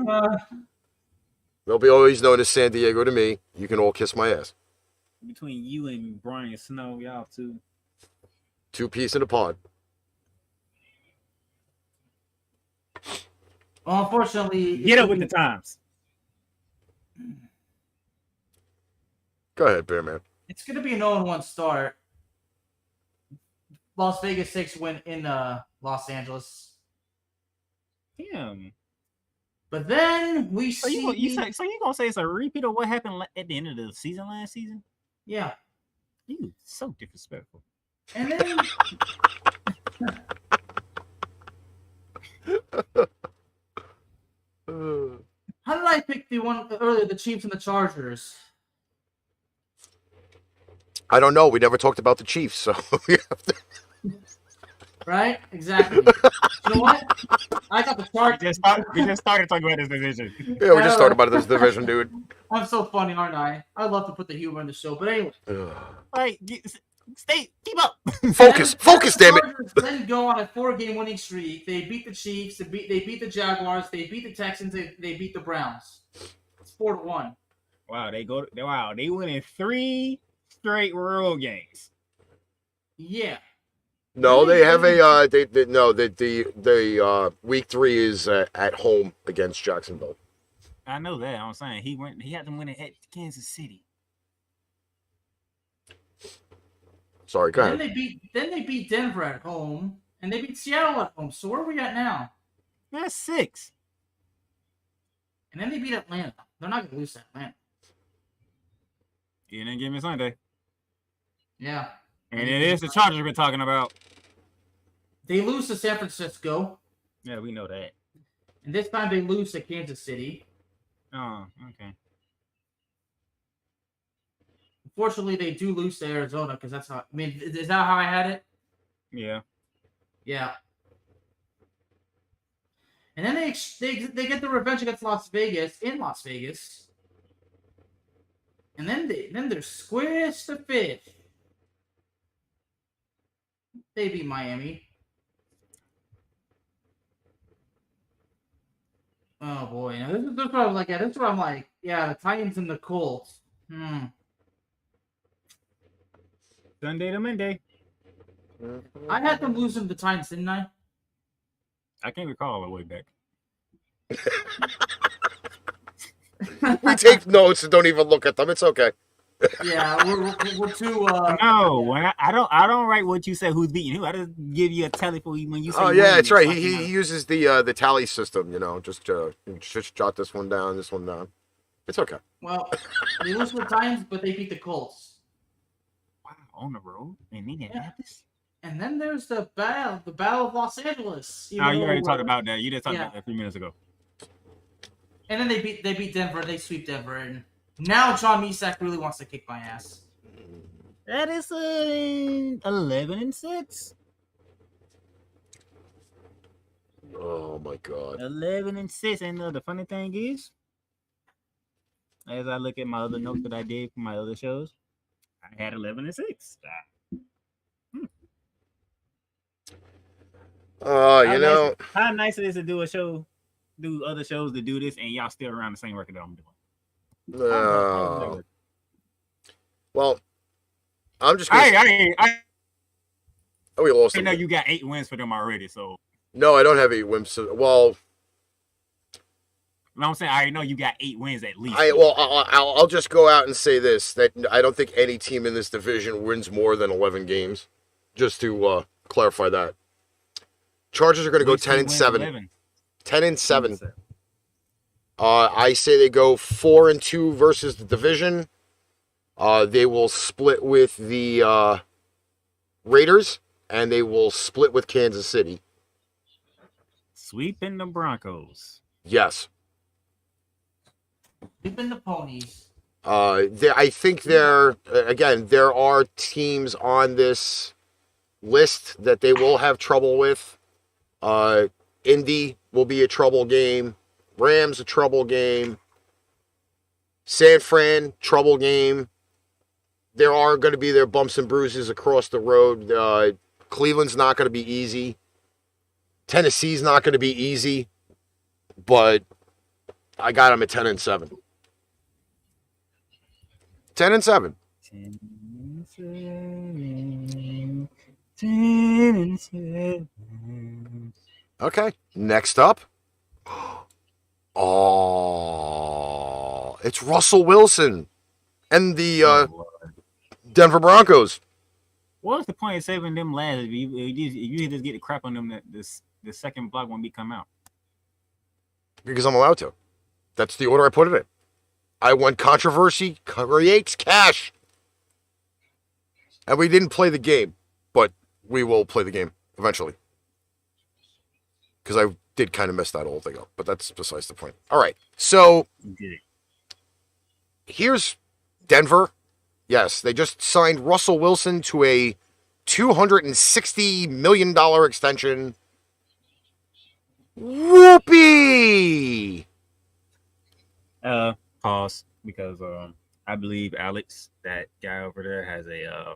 They'll be always known as San Diego to me. You can all kiss my ass. Between you and Brian Snow, y'all two. Two peas in a pod. Well, unfortunately, Get up with the times. Go ahead, Bearman. it's going to be an 0-1 start. Las Vegas 6 win in Los Angeles. Damn. But then we So see. you gonna say it's a repeat of what happened at the end of the season last season? Yeah. You so disrespectful. And then. How did I pick the one earlier, the Chiefs and the Chargers? I don't know. We never talked about the Chiefs, so we have to. Right? Exactly. You know what? I got the Chargers. We just started talking about this division. Yeah, we just talked about this division, dude. I'm so funny, aren't I? I love to put the humor in the show, but anyway. Like, keep up. Focus, damn it. Chargers then go on a 4-game winning streak. They beat the Chiefs. They beat the Jaguars. They beat the Texans. They beat the Browns. It's 4-1. Wow, they win in 3 straight road games. Yeah. No, they have a week 3 is at home against Jacksonville. I know that. I'm saying he had them winning at Kansas City. Sorry, go Then ahead. they beat Denver at home, and they beat Seattle at home. So where are we at now? That's 6. And then they beat Atlanta. They're not going to lose to Atlanta. You didn't give me Sunday. Yeah. And it is the Chargers we're talking about. They lose to San Francisco, Yeah, we know that. and this time they lose to Kansas City. Oh, okay. Unfortunately, they do lose to Arizona because that's how. I mean, is that how I had it? Yeah. Yeah. And then they get the revenge against Las Vegas in Las Vegas. And then they're squished to fish. They beat Miami. Oh boy, now this is what I was like. Yeah, this is what I'm like. Yeah, the Titans and the Colts. Sunday to Monday. I had them losing the Titans, didn't I? I can't recall all the way back. We take notes and don't even look at them. It's okay. Yeah, we're too. No, when I don't write what you say. Who's beating who? I just give you a tally for you when you say. Oh yeah, that's right. He uses the tally system. You know, just jot this one down, this one down. It's okay. Well, they lose to the Titans, but they beat the Colts. Wow, on the road in Indianapolis. And then there's the battle of Los Angeles. Oh, you already talked about that. You just talked about that a few minutes ago. And then they beat Denver. They sweep Denver, and now John Misak really wants to kick my ass. That is 11-6. Oh my God. 11-6. And the funny thing is, as I look at my other notes that I did for my other shows, I had 11-6. You know, how nice it is to do other shows to do this, and y'all still around the same record that I'm doing. Well, I'm just gonna... we lost. I know you got 8 wins for them already, so. No, I don't have 8 wins. Well, no, I'm saying I know you got 8 wins at least. I'll just go out and say this: that I don't think any team in this division wins more than 11 games. Just to clarify that. Chargers are going to go 10-7. 10-7. I say they go 4-2 versus the division. They will split with the Raiders, and they will split with Kansas City. Sweeping the Broncos. Yes. Sweeping the Ponies. I think there are teams on this list that they will have trouble with. Indy will be a trouble game. Rams a trouble game. San Fran trouble game. There are going to be their bumps and bruises across the road. Cleveland's not going to be easy. Tennessee's not going to be easy. But I got them at 10-7. 10-7. 10-7. Okay, next up. Oh, it's Russell Wilson and the Denver Broncos. What's the point of saving them last if you just get the crap on them that the second block when we come out? Because I'm allowed to. That's the order I put it in. I want controversy creates cash. And we didn't play the game, but we will play the game eventually. Because I did kind of mess that whole thing up, but that's besides the point. All right, so here's Denver. Yes, they just signed Russell Wilson to a $260 million extension. Whoopee! Pause, because I believe Alex, that guy over there, has a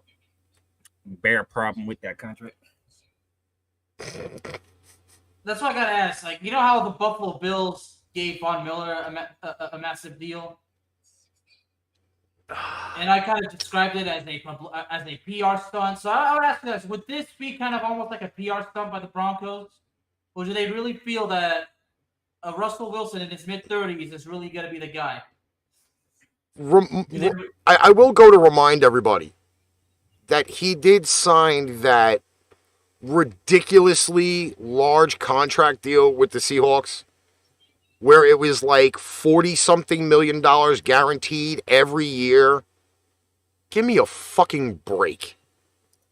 bear problem with that contract. That's what I gotta ask. Like, you know how the Buffalo Bills gave Von Miller a massive deal, and I kind of described it as a PR stunt. So I would ask you this: would this be kind of almost like a PR stunt by the Broncos, or do they really feel that Russell Wilson in his mid-30s is really gonna be the guy? I will go to remind everybody that he did sign that ridiculously large contract deal with the Seahawks where it was like $40-something million guaranteed every year. Give me a fucking break.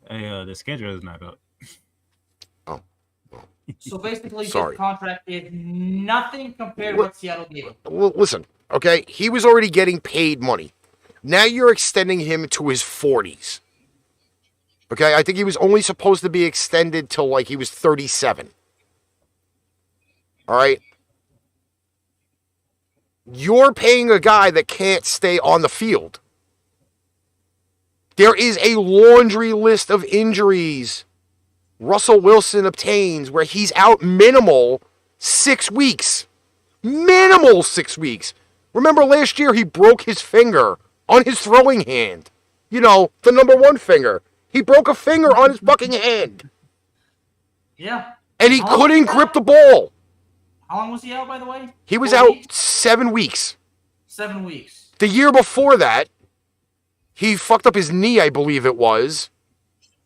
The schedule is not up. Oh. Well. So basically, Sorry. This contract is nothing compared to what Seattle gave him. Well, listen, okay? He was already getting paid money. Now you're extending him to his 40s. Okay, I think he was only supposed to be extended till like he was 37. All right? You're paying a guy that can't stay on the field. There is a laundry list of injuries Russell Wilson obtains where he's out minimal 6 weeks. Minimal 6 weeks. Remember last year he broke his finger on his throwing hand. You know, the number one finger. He broke a finger on his fucking hand. Yeah. And he couldn't grip the ball. How long was he out, by the way? He was 4 out weeks? 7 weeks. 7 weeks. The year before that, he fucked up his knee, I believe it was.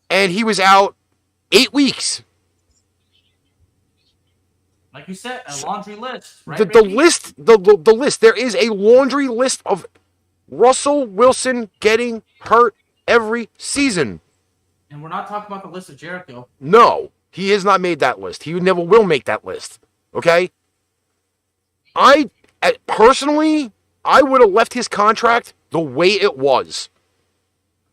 And he was out 8 weeks. Like you said, a laundry list, right? The list, the list. There is a laundry list of Russell Wilson getting hurt every season. And we're not talking about the list of Jericho. No, he has not made that list. He never will make that list. Okay? Personally, I would have left his contract the way it was.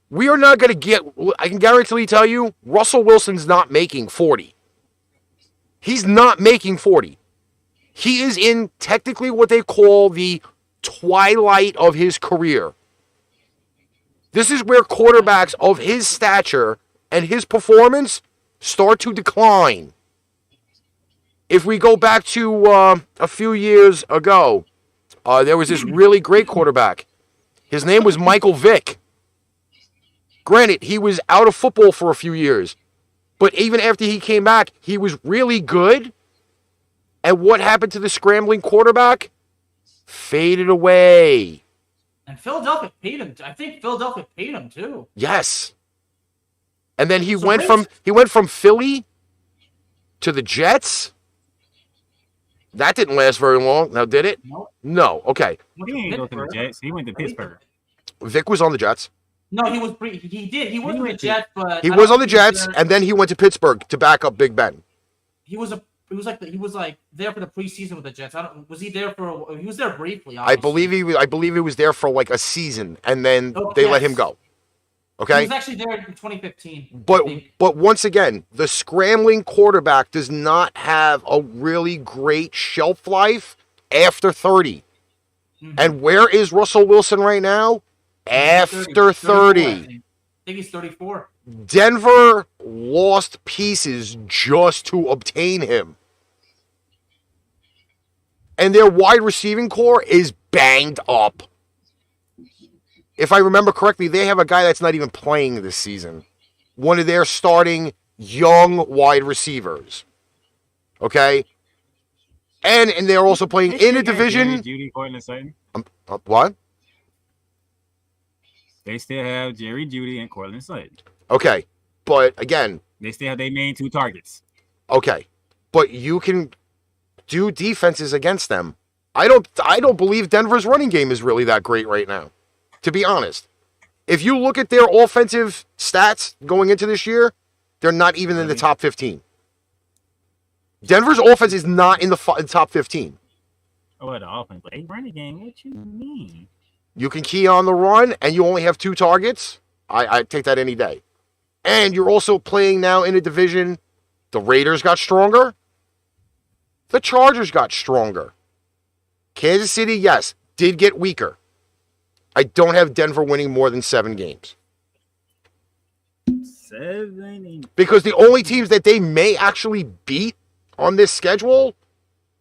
We are not going to get, I can guarantee tell you, Russell Wilson's not making 40. He's not making 40. He is in technically what they call the twilight of his career. This is where quarterbacks of his stature and his performance start to decline. If we go back to a few years ago, there was this really great quarterback. His name was Michael Vick. Granted, he was out of football for a few years. But even after he came back, he was really good. And what happened to the scrambling quarterback? Faded away. And Philadelphia paid him. I think Philadelphia paid him too. Yes. And then he went from Philly to the Jets. That didn't last very long. Now, did it? Nope. No. Okay. He didn't go to the Jets. He went to Pittsburgh. Vic was on the Jets. No, he did. He was with the Jets, but He was on the Jets, and then he went to Pittsburgh to back up Big Ben. He was like there for the preseason with the Jets. Was he there for? He was there briefly. I Obviously. believe he was there for like a season, and then they let him go. Okay. He was actually there in 2015. But once again, the scrambling quarterback does not have a really great shelf life after 30. Mm-hmm. And where is Russell Wilson right now? After 30. I think he's 34. Denver lost pieces just to obtain him. And their wide receiving core is banged up. If I remember correctly, they have a guy that's not even playing this season. One of their starting young wide receivers. Okay? And they're also playing in a division. Judy, Cortland Sutton. What? They still have Jerry Judy and Cortland Sutton. Okay. But again. They still have their main two targets. Okay. But you can do defenses against them. I don't believe Denver's running game is really that great right now. To be honest. If you look at their offensive stats going into this year, they're not even in the top 15. Denver's offense is not in the top 15. Oh, the offense. But a running game, what you mean? You can key on the run, and you only have 2 targets. I take that any day. And you're also playing now in a division. The Raiders got stronger. The Chargers got stronger. Kansas City, yes, did get weaker. I don't have Denver winning more than 7 games. 7. Because the only teams that they may actually beat on this schedule,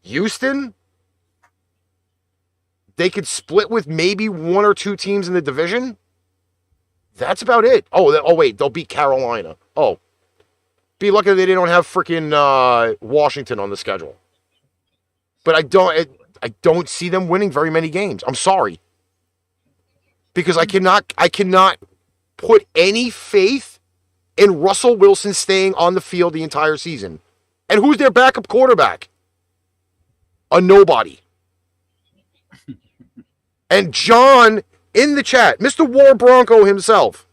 Houston, they could split with maybe 1 or 2 teams in the division. That's about it. Oh, wait, they'll beat Carolina. Oh, be lucky they don't have freaking Washington on the schedule. But I don't see them winning very many games. I'm sorry. Because I cannot put any faith in Russell Wilson staying on the field the entire season. And who's their backup quarterback? A nobody. And John in the chat, Mr. War Bronco himself,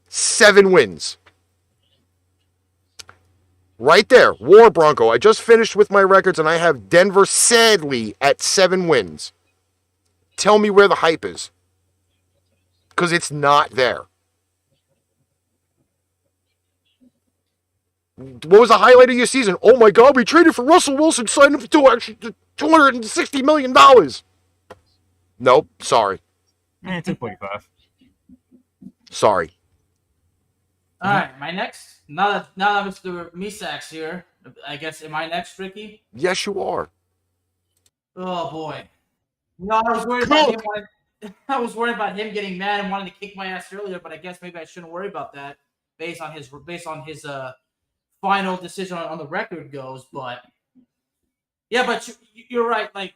7 wins. Right there, War Bronco. I just finished with my records and I have Denver sadly at 7 wins. Tell me where the hype is. because it's not there. What was the highlight of your season? Oh my God, we traded for Russell Wilson, signed him for $260 million. Nope, sorry. 245. Sorry. All right, my next. Now that Mr. Misak's here, I guess am I next, Ricky? Yes, you are. Oh boy. No, I was worried about him. I was worried about him getting mad and wanting to kick my ass earlier, but I guess maybe I shouldn't worry about that based on his final decision on the record goes. But yeah, but you're right. Like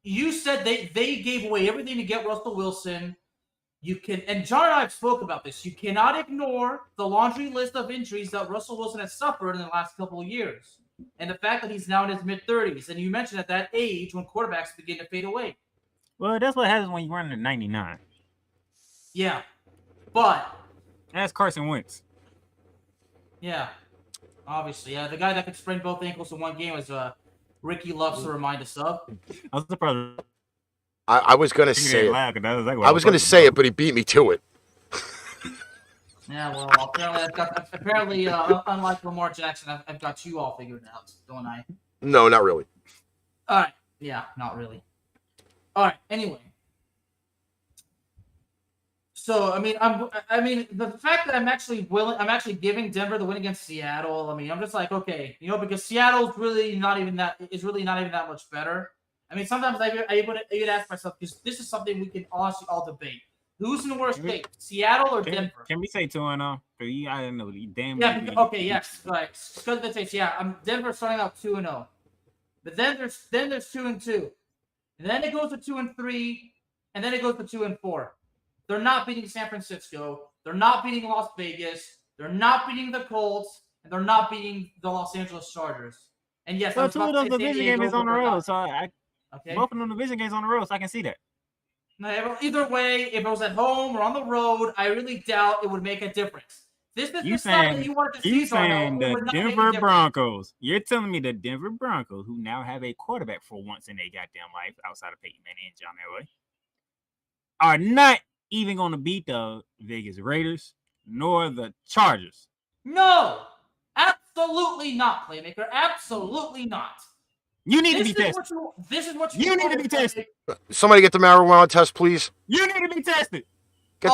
you said, they gave away everything to get Russell Wilson. You can, and John and I have spoke about this. You cannot ignore the laundry list of injuries that Russell Wilson has suffered in the last couple of years, and the fact that he's now in his mid-30s. And you mentioned at that age when quarterbacks begin to fade away. Well, that's what happens when you run to 99. Yeah, but That's Carson Wentz. yeah, obviously, yeah, the guy that could sprain both ankles in one game is Ricky loves to remind us of. I was surprised. I was gonna say it. I was gonna say it, but he beat me to it. Yeah, well, apparently, unlike Lamar Jackson, I've got you all figured out, don't I? No, not really. All right, yeah, not really. All right, anyway. So I mean, the fact that I'm actually giving Denver the win against Seattle. I mean, I'm just like, okay, because Seattle's really not even that much better. I mean, sometimes I would ask myself, because this is something we can honestly all debate. Who's in the worst shape, Seattle or Denver? Can we say 2-0? Because I don't know. Damn. Yeah. Okay. Yes. Right. Because let's say, yeah, Denver starting out 2-0, but then there's 2-2, and then it goes to 2-3, and then it goes to 2-4. They're not beating San Francisco. They're not beating Las Vegas. They're not beating the Colts, and they're not beating the Los Angeles Chargers. And yes, well, two of those division games on the road, so okay. Both of them division games on the road, so I can see that. No, either way, if it was at home or on the road, I really doubt it would make a difference. This is the stuff that you wanted to see. You saying the Denver Broncos? You're telling me the Denver Broncos, who now have a quarterback for once in their goddamn life, outside of Peyton Manning and John Elway, are not even going to beat the Vegas Raiders nor the Chargers? No, absolutely not, Playmaker. Absolutely not. You need to be tested. This is what you need to be tested. Somebody get the marijuana test, please. You need to be tested. Get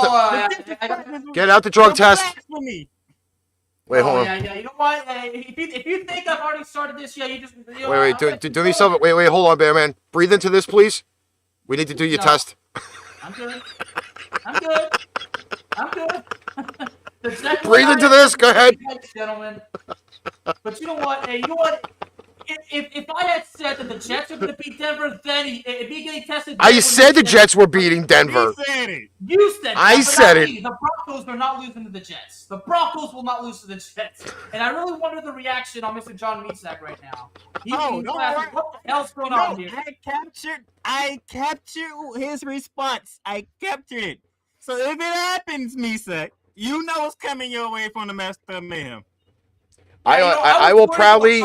out the drug test. Wait, hold on. Yeah. You know what? If you think I've already started this, yeah, you just wait. Do me something. Wait. Hold on, Bear Man. Breathe into this, please. We need to do your test. I'm good. Breathe into this. Go ahead, gentlemen. But you know what? Hey, you know what? If I had said that the Jets were going to beat Denver, then it'd be getting tested. I said the Jets were beating Denver. You said it. You said it. I said it. The Broncos are not losing to the Jets. The Broncos will not lose to the Jets. And I really wonder the reaction on Mr. John Misak right now. He's asking, what the hell's going on here? I captured his response. I captured it. So if it happens, Misak, you know what's coming your way from the Master of Mayhem. I will proudly.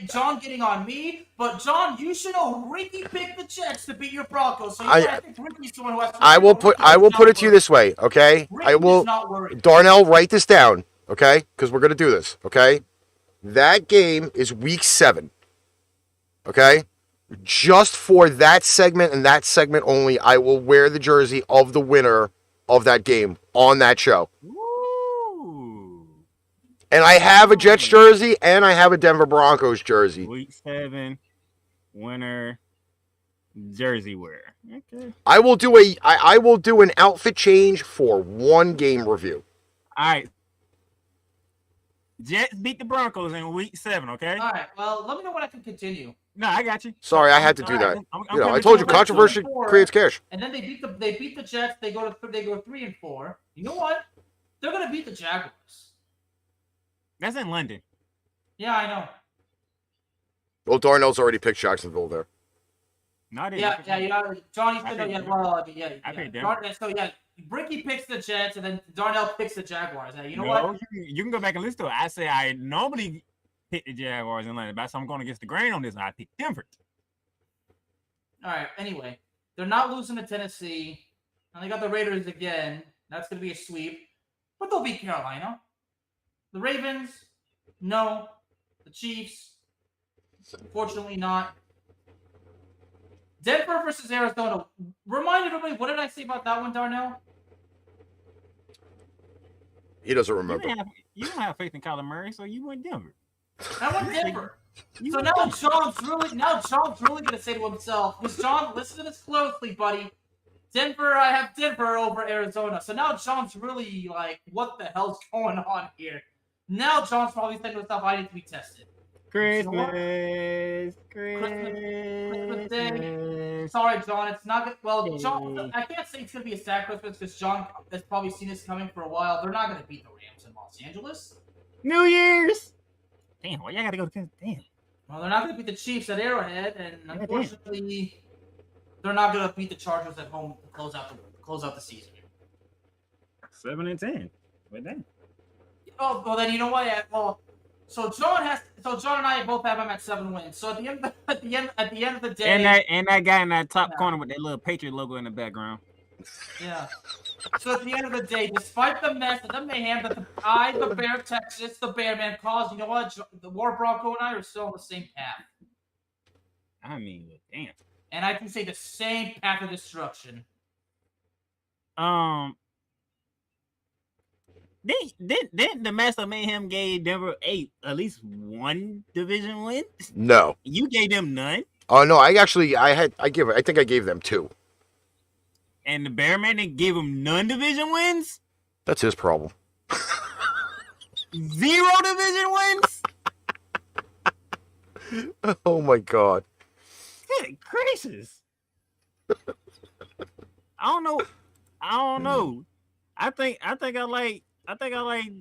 John getting on me, but John, you should know Ricky picked the Jets to beat your Broncos. So I think Ricky's the one who has to. I will put it to you this way, okay? I will. Darnell, write this down, okay? Because we're gonna do this, okay? That game is week 7, okay? Just for that segment and that segment only, I will wear the jersey of the winner of that game on that show. And I have a Jets jersey, and I have a Denver Broncos jersey. Week 7, winner, jersey wear. Okay. I will do an outfit change for one game review. All right. Jets beat the Broncos in week 7. Okay. All right. Well, let me know when I can continue. No, I got you. Sorry, I had to do that. I told you, controversy creates cash. And then they beat the Jets. They go 3-4. You know what? They're gonna beat the Jaguars. That's in London. Yeah, I know. Well, Darnell's already picked Jacksonville there. Not yeah. Johnny said, I paid Denver. So yeah, Bricky picks the Jets, and then Darnell picks the Jaguars. You know what? You can go back and listen to it. I say I normally pick the Jaguars in London, but I'm going against the grain on this, and I pick Denver. All right. Anyway, they're not losing to Tennessee. And they got the Raiders again. That's going to be a sweep. But they'll beat Carolina. The Ravens, no. The Chiefs, unfortunately not. Denver versus Arizona. Remind everybody, what did I say about that one, Darnell? He doesn't remember. You don't have faith in Kyler Murray, so you went Denver. I went Denver. So now John's really gonna say to himself, "Was John, listen to this closely, buddy. Denver, I have Denver over Arizona." So now John's really like, "What the hell's going on here?" Now John's probably thinking to himself, "I need to be tested." Christmas Day. Sorry, John. It's not good. Well, John, I can't say it's gonna be a sad Christmas because John has probably seen this coming for a while. They're not gonna beat the Rams in Los Angeles. New Year's. Damn, why y'all gotta go to Kansas? Damn. Well, they're not gonna beat the Chiefs at Arrowhead, and unfortunately, they're not gonna beat the Chargers at home to close out the season. 7-10. But then. Oh, well then you know what? Well, so John and I both have him at 7 wins. So at the end of the day, and that guy in that top corner with that little Patriot logo in the background. Yeah. So at the end of the day, despite the mess and the mayhem that the Bear Texas, the Bear Man caused, you know what? The War Bronco and I are still on the same path. I mean, damn. And I can say the same path of destruction. Didn't the Master Mayhem gave Denver at least one division win? No. You gave them none? Oh no, I think I gave them 2. And the Bearman didn't give them none division wins? That's his problem. 0 division wins? Oh my god. Good gracious. I don't know. I think I like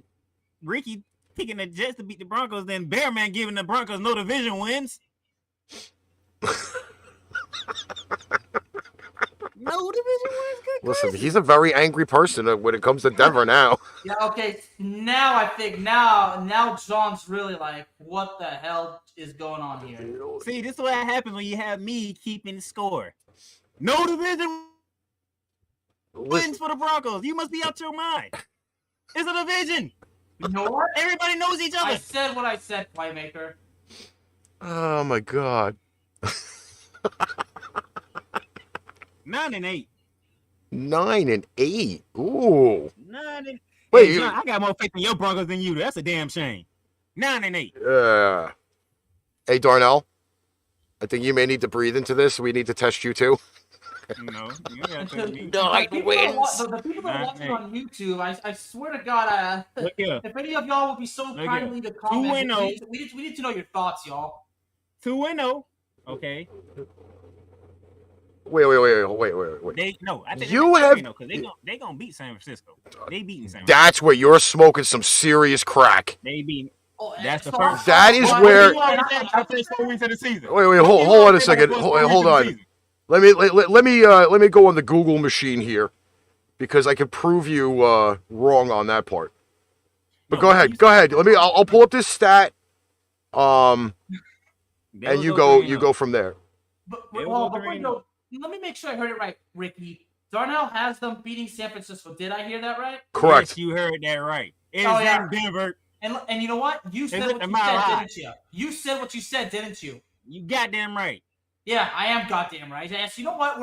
Ricky picking the Jets to beat the Broncos, then Bearman giving the Broncos no division wins. No division wins. Good Listen, gracious. he's a very angry person when it comes to Denver now. Yeah, okay. Now I think now John's really like, what the hell is going on here? See, this is what happens when you have me keeping score. No division wins for the Broncos. You must be out your mind. It's a division. You know what? Everybody knows each other. I said what I said, Playmaker. Oh my god. 9-8. 9-8. Ooh. 9-8. Wait, Hey, John, I got more faith in your Broncos than you. That's a damn shame. 9-8. Hey Darnell, I think you may need to breathe into this. We need to test you too. No, you gotta tell me. Nine wins. The people that are watching on YouTube, I swear to God, Look here. if any of y'all would be so Look kindly to comment, 2-0. we need to know your thoughts, y'all. 2-0. Okay. Wait. I think You have- because they gonna beat San Francisco. They beating San Francisco. That's where you're smoking some serious crack. They beat. Oh, That's the so- first. That is Well, where- Our first 4 weeks of the season. Wait, hold on a second. Hold on. Let me go on the Google machine here, because I can prove you wrong on that part. But go ahead. I'll pull up this stat. And you go from there. Let me make sure I heard it right, Ricky. Darnell has them beating San Francisco. Did I hear that right? Correct. Yes, you heard that right. It's yeah. in Denver. And you know what? You said what you said, didn't you? You said what you said, didn't you? You goddamn right. Yeah, I am goddamn right. Yes, you know what?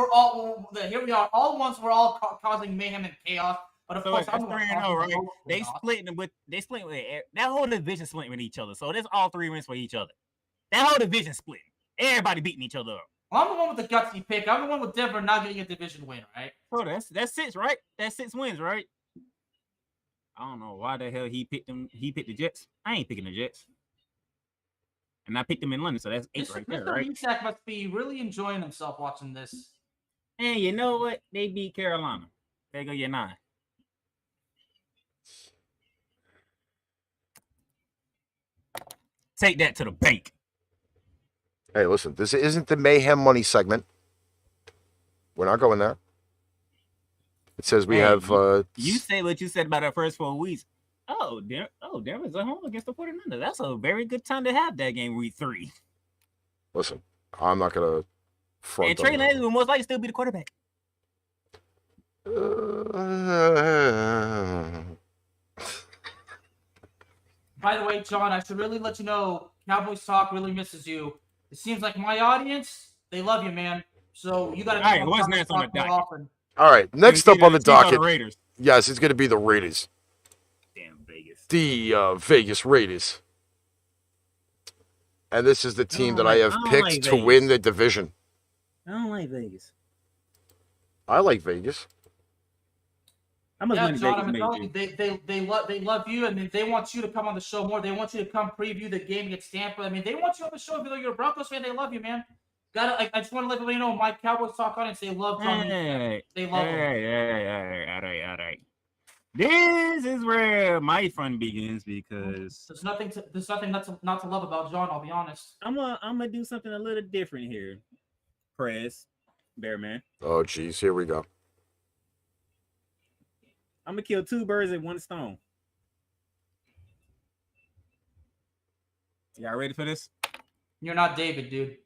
Here we are. All once we're all causing mayhem and chaos. But of course, That's I'm 3-0, right? They split with that whole division split with each other. So there's all 3 wins for each other. That whole division split. Everybody beating each other up. Well, I'm the one with the gutsy pick. I'm the one with Denver not getting a division win, right? Oh, that's 6, right? That's 6 wins, right? I don't know why the hell he picked them. He picked the Jets. I ain't picking the Jets. And I picked them in London, so that's 8 right there, right? Mr. must be really enjoying himself watching this. And you know what? They beat Carolina. There go your 9. Take that to the bank. Hey, listen, this isn't the Mayhem Money segment. We're not going there. It says we have... You say what you said about our first 4 weeks. Denver's at home against the 49ers. That's a very good time to have that game week 3. Listen, I'm not going to front. And Trey Lance will most likely still be the quarterback. By the way, John, I should really let you know, Cowboys Talk really misses you. It seems like my audience, they love you, man. So you got to All right, what's next on the more docket? often. All right, next up on the docket. Raiders. Yes, it's going to be the Raiders. Damn Vegas. The Vegas Raiders. And this is the team that I have picked to win the division. I don't like Vegas. I like Vegas. Yeah, John, I'm telling you, they love you, and they want you to come on the show more. They want you to come preview the game against Tampa. I mean, they want you on the show. Even though you're a Broncos fan, they love you, man. I just want to let everybody know, my Cowboys Talk audience, they love John. They love him. All right. This is where my fun begins because there's nothing not to love about John. I'll be honest. I'm gonna do something a little different here. Press, Bearman. Oh, geez, here we go. I'm gonna kill two birds with one stone. Y'all ready for this? You're not David, dude.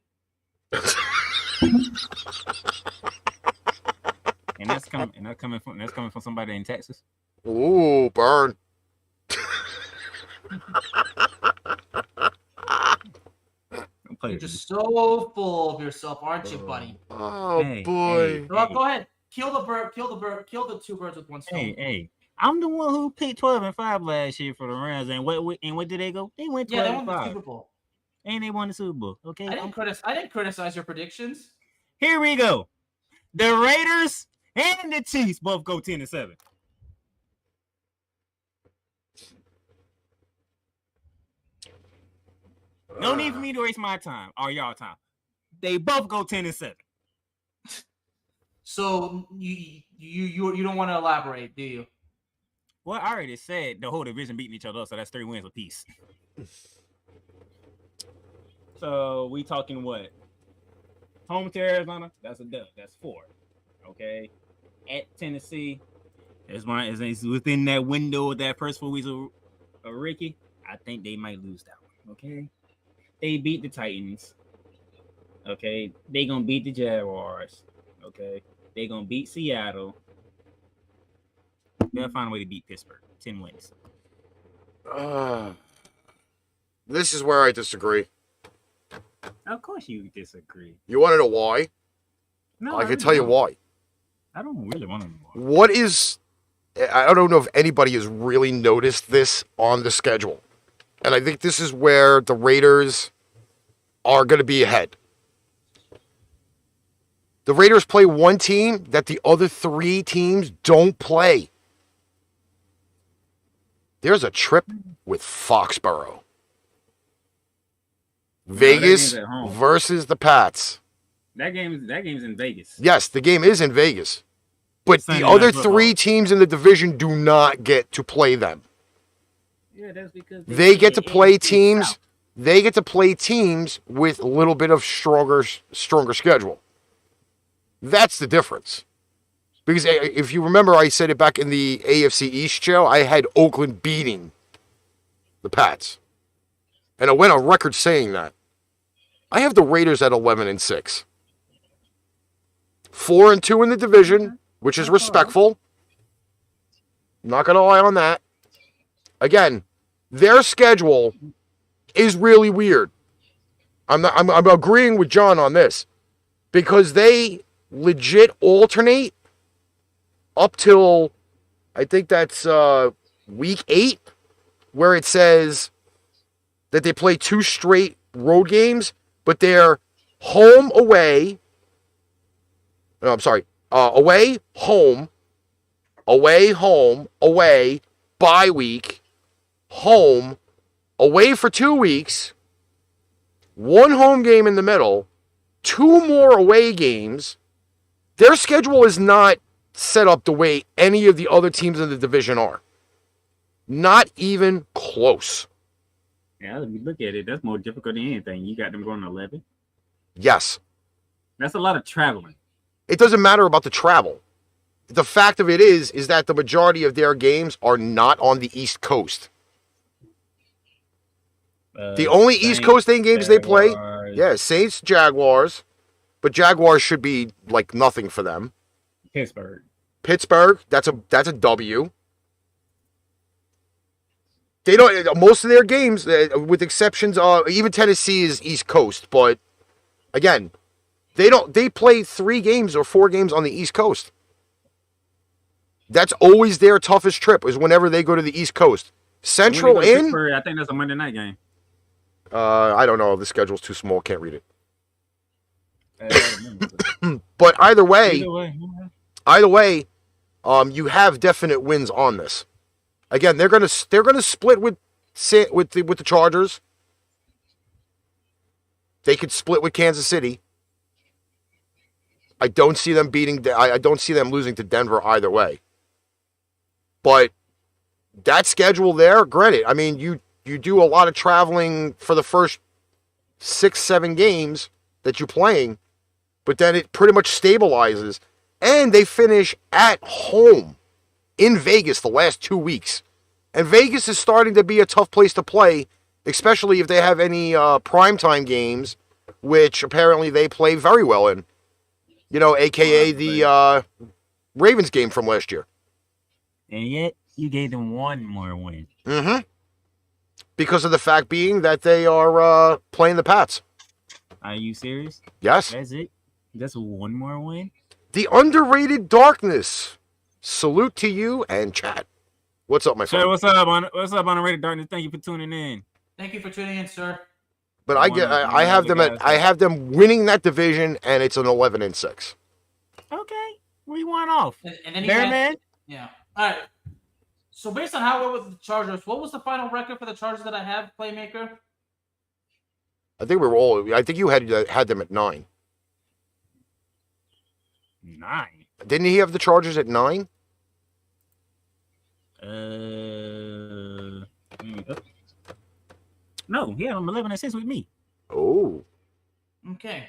And that's coming from somebody in Texas. Ooh, burn. You're just so full of yourself, aren't you, buddy? Oh, boy. Go ahead. Kill the two birds with one stone. Hey. I'm the one who picked 12-5 last year for the Rams, and what did they go? They went 12-5. Yeah, they won the Super Bowl. And they won the Super Bowl. Okay. I didn't criticize your predictions. Here we go. The Raiders and the Chiefs both go 10-7. No need for me to waste my time or y'all time. They both go 10-7. So you don't want to elaborate, do you? Well, I already said the whole division beating each other up, so that's 3 wins apiece. So we talking what? Home to Arizona, that's a dub. That's 4. Okay. At Tennessee, is within that window of that first 4 weeks of Ricky. I think they might lose that one. Okay. They beat the Titans. Okay. They gonna beat the Jaguars. Okay. They gonna beat Seattle. They'll find a way to beat Pittsburgh. 10 wins. This is where I disagree. Of course you disagree. You want to know why? No, I can tell you why. I don't really want to know why. What is... I don't know if anybody has really noticed this on the schedule. And I think this is where the Raiders are going to be ahead. The Raiders play one team that the other 3 teams don't play. There's a trip with Foxborough. Vegas versus the Pats. That game's in Vegas. Yes, the game is in Vegas. But the other 3 teams in the division do not get to play them. Yeah, that's because they get to play teams. They get to play teams with a little bit of stronger schedule. That's the difference. Because if you remember, I said it back in the AFC East show, I had Oakland beating the Pats. And I went on record saying that. I have the Raiders at 11-6. 4-2 in the division, which is respectful. Not going to lie on that. Again, their schedule is really weird. I'm agreeing with John on this. Because they legit alternate up till, I think that's week 8, where it says that they play 2 straight road games, but they're home, away. No, I'm sorry. Away, home, away, bye week, home, away for 2 weeks, 1 home game in the middle, 2 more away games. Their schedule is not set up the way any of the other teams in the division are. Not even close. Yeah, if you look at it, that's more difficult than anything. You got them going 11. Yes. That's a lot of traveling. It doesn't matter about the travel. The fact of it is that the majority of their games are not on the East Coast. The only East Coast games they play, Saints, Jaguars. But Jaguars should be like nothing for them. Pittsburgh. Pittsburgh, that's a W. They don't most of their games, with exceptions of even Tennessee is East Coast, but again, they play 3 games or 4 games on the East Coast. That's always their toughest trip is whenever they go to the East Coast. Central in. I think that's a Monday night game. I don't know. The schedule's too small. Can't read it. But either way, you have definite wins on this. Again, they're gonna split with the Chargers. They could split with Kansas City. I don't see them losing to Denver either way. But that schedule there, granted, I mean, you do a lot of traveling for the first 6-7 games that you're playing, but then it pretty much stabilizes, and they finish at home in Vegas the last 2 weeks. And Vegas is starting to be a tough place to play, especially if they have any primetime games, which apparently they play very well in. You know, a.k.a. the Ravens game from last year. And yet, you gave them one more win. Mm-hmm. Because of the fact being that they are playing the Pats. Are you serious? Yes. That's it? That's one more win? The underrated darkness. Salute to you and chat. What's up, my friend? Sir, what's up, underrated darkness? Thank you for tuning in. Thank you for tuning in, sir. But I have them winning that division, and it's an 11-6. Okay, where you want off? And then Man. Yeah. All right. So based on how it went with the Chargers, what was the final record for the Chargers that I have, Playmaker? I think you had them at 9. 9. Didn't he have the Chargers at 9? No, he had them 11-6 with me. Oh. Okay.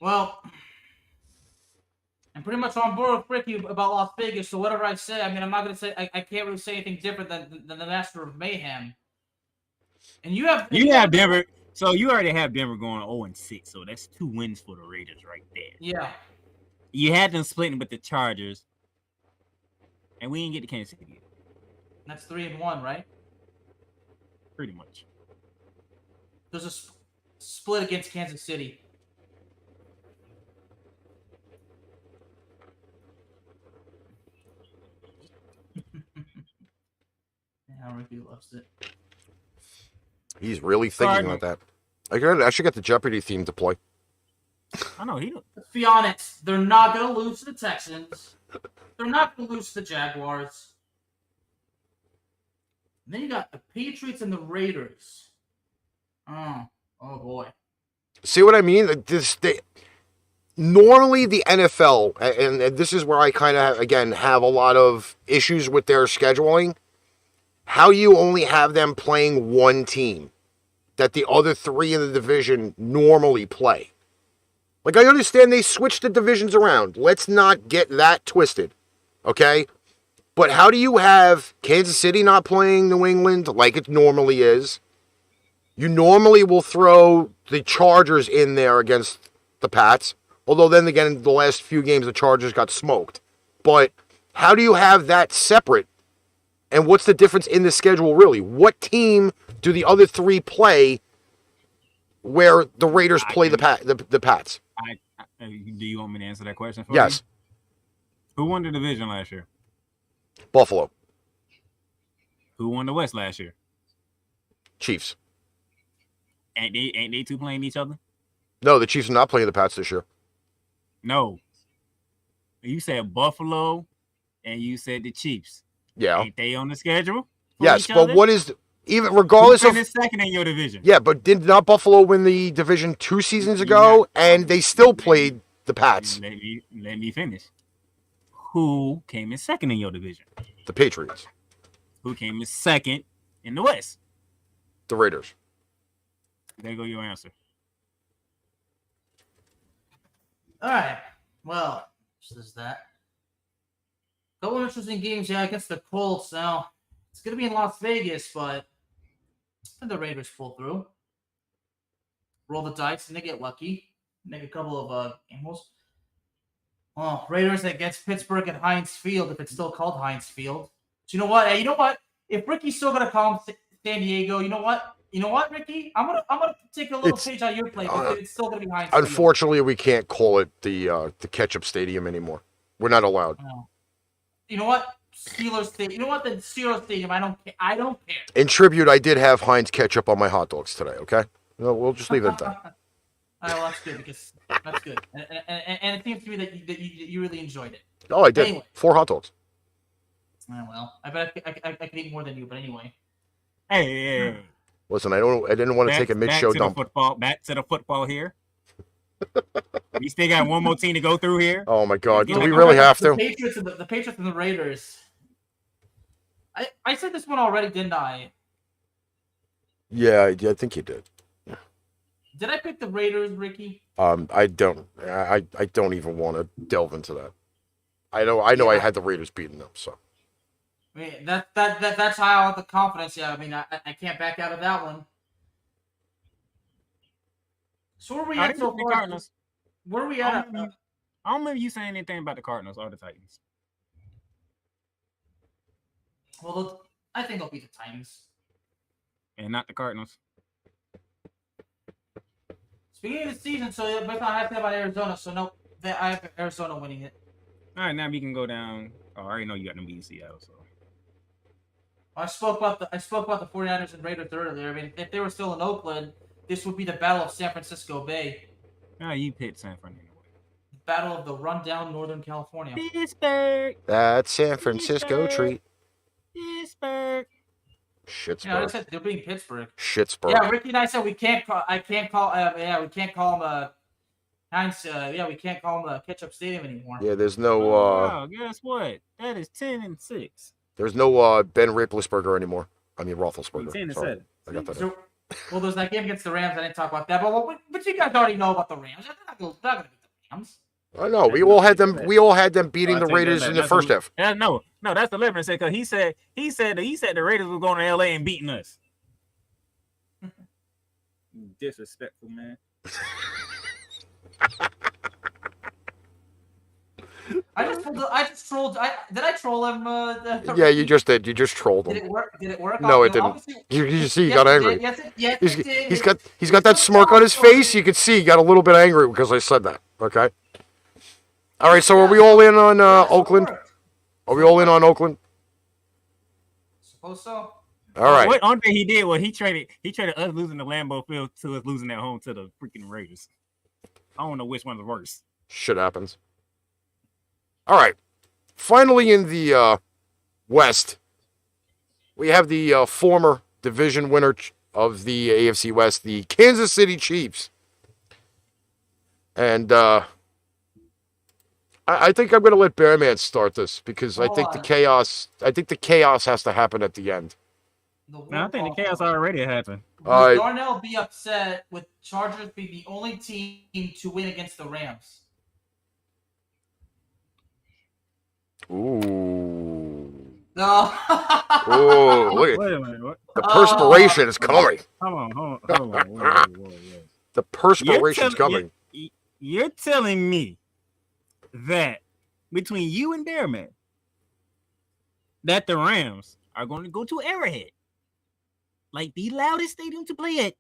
Well, I'm pretty much on board with Ricky about Las Vegas, so whatever I say, I mean, I'm not going to say, I can't really say anything different than the master of Mayhem. And you have Denver, so you already have Denver going 0-6, so that's 2 wins for the Raiders right there. Yeah. You had them splitting with the Chargers, and we didn't get to Kansas City yet. That's 3-1, right? Pretty much. There's a split against Kansas City. Yeah, Ricky loves it. He's really thinking about that. I should get the Jeopardy theme to play. I know he. Let's be honest. They're not going to lose to the Texans. They're not going to lose to the Jaguars. And then you got the Patriots and the Raiders. Oh boy. See what I mean? Normally the NFL, and this is where I kind of, again, have a lot of issues with their scheduling, how you only have them playing one team that the other 3 in the division normally play. Like, I understand they switched the divisions around. Let's not get that twisted, okay? But how do you have Kansas City not playing New England like it normally is? You normally will throw the Chargers in there against the Pats. Although then again, in the last few games, the Chargers got smoked. But how do you have that separate? And what's the difference in the schedule, really? What team do the other 3 play where the Raiders play the Pats? Do you want me to answer that question for Yes. you? Who won the division last year? Buffalo. Who won the West last year? Chiefs. Ain't they 2 playing each other? No, the Chiefs are not playing the Pats this year. No. You said Buffalo, and you said the Chiefs. Yeah. Ain't they on the schedule? Yes, but what is even regardless of second in your division? Yeah, but did not Buffalo win the division 2 seasons ago? And they still played the Pats. Let me finish. Who came in second in your division? The Patriots. Who came in second in the West? The Raiders. There go your answer. All right. Well, this is that. Couple of interesting games, yeah, against the Colts. Now, it's going to be in Las Vegas, but the Raiders pull through. Roll the dice, and they get lucky. make a couple of angles. Oh, Raiders against Pittsburgh at Heinz Field, if it's still called Heinz Field. So you know what? Hey, you know what? If Ricky's still gonna call him San Diego, you know what? You know what, Ricky? I'm gonna take a little page out of your plate. It's still gonna be Heinz Field. Unfortunately, we can't call it the Ketchup Stadium anymore. We're not allowed. You know what? Steelers Stadium. You know what? The Steelers Stadium. I don't care. In tribute, I did have Heinz ketchup on my hot dogs today. Okay, no, we'll just leave it at that. All right, well, that's good because that's good, and it seems to me that you really enjoyed it. Oh, I did. Anyway. 4 hot dogs. Oh, well, I bet I could eat more than you, but anyway. Hey. Listen, I didn't want to take a mid-show dump. Back to the football here. We still got one more team to go through here. Oh my God, do we really have to? The Patriots and the Raiders. I said this one already, didn't I? Yeah, I think you did. Did I pick the Raiders, Ricky? I don't even want to delve into that. I know I had the Raiders beating them, so. I mean, that's how I have the confidence. Yeah, I mean, I can't back out of that one. So where are we at so far? Cardinals. Where are we at? I don't remember you saying anything about the Cardinals or the Titans. Well, I think they'll beat the Titans. And not the Cardinals. Speaking of the season, so but I have to have about Arizona. So no, I have Arizona winning it. All right, now we can go down. Oh, I already know you got them beating Seattle. So I spoke about the 49ers and Raiders earlier. I mean, if they were still in Oakland, this would be the Battle of San Francisco Bay. Ah, you picked San Fran anyway. The Battle of the rundown Northern California. Pittsburgh. That San Francisco treat. Pittsburgh. Shitsburg. Yeah, I said they're being Pittsburgh. Shitsburg. Yeah, Ricky and I said we can't call. We can't call him Heinz. We can't call him Ketchup Stadium anymore. Yeah, there's no. Wow, guess what? That is 10-6. There's no Ben Roethlisberger anymore. I mean Roethlisberger. 10-7. I got that. So, well, there's that game against the Rams. I didn't talk about that, but you guys already know about the Rams. They're not going to beat the Rams. I know. We all had them beating the Raiders in the first half. No, that's the Liberty said because he said the Raiders were going to LA and beating us. Disrespectful, man. I just trolled. Did I troll him? Yeah, you just did. You just trolled him. Did it work? No, it didn't. You see, he got angry. Yes, it did. He's got that smirk on his face. You can see he got a little bit angry because I said that. Okay. All right. So are we all in on Oakland? Are we all in on Oakland? Suppose so. All right. What Andre he did was he traded us losing the Lambeau Field to us losing at home to the freaking Raiders. I don't know which one's worse. Shit happens. All right. Finally, in the West, we have the former division winner of the AFC West, the Kansas City Chiefs. And I think I'm going to let Bearman start this because I think the chaos has to happen at the end. No, I think the chaos already happened. Would Darnell be upset with Chargers being the only team to win against the Rams? Ooh. No. Oh, look Wait a minute. What? the perspiration is coming. Hold on. Whoa. The perspiration is coming. You're telling me that between you and Bearman, that the Rams are going to go to Arrowhead, like the loudest stadium to play at,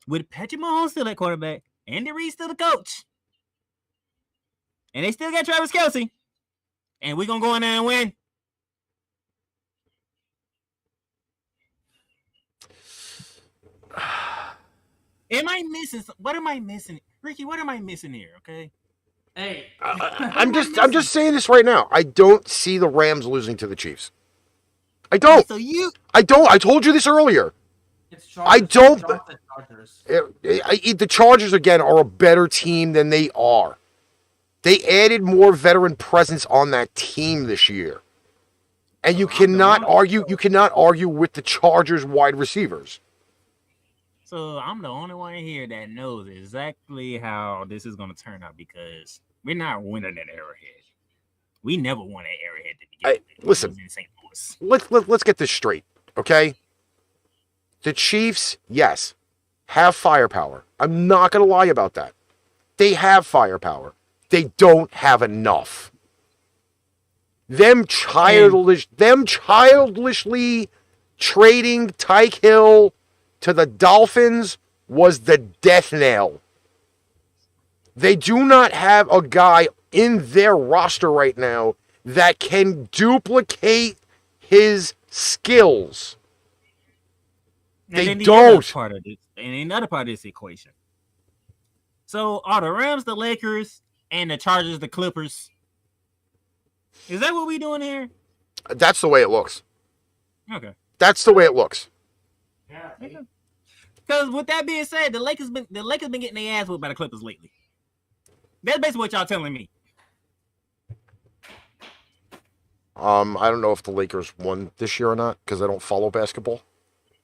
with Patrick Mahomes still at quarterback, Andy Reid still the coach, and they still got Travis Kelce, and we're going to go in there and win? Am I missing? What am I missing? Ricky, what am I missing here? Okay. Hey. I'm just saying this right now. I don't see the Rams losing to the Chiefs. I don't. So you. I don't. I told you this earlier. It's Chargers. I don't. Chargers. The Chargers again are a better team than they are. They added more veteran presence on that team this year, and you cannot argue. You cannot argue with the Chargers wide receivers. So I'm the only one here that knows exactly how this is going to turn out because we're not winning at Arrowhead. We never won at Arrowhead to begin with. Listen, In St. Louis. let's get this straight, okay? The Chiefs, yes, have firepower. I'm not going to lie about that. They have firepower. They don't have enough. Them childishly trading Tyke Hill to the Dolphins was the death knell. They do not have a guy in their roster right now that can duplicate his skills. They don't. Another part of this equation. So are the Rams, the Lakers, and the Chargers, the Clippers? Is that what we doing here? That's the way it looks. Okay. That's the way it looks. Yeah. Because with that being said, the Lakers been getting their ass whipped by the Clippers lately. That's basically what y'all telling me. I don't know if the Lakers won this year or not because I don't follow basketball.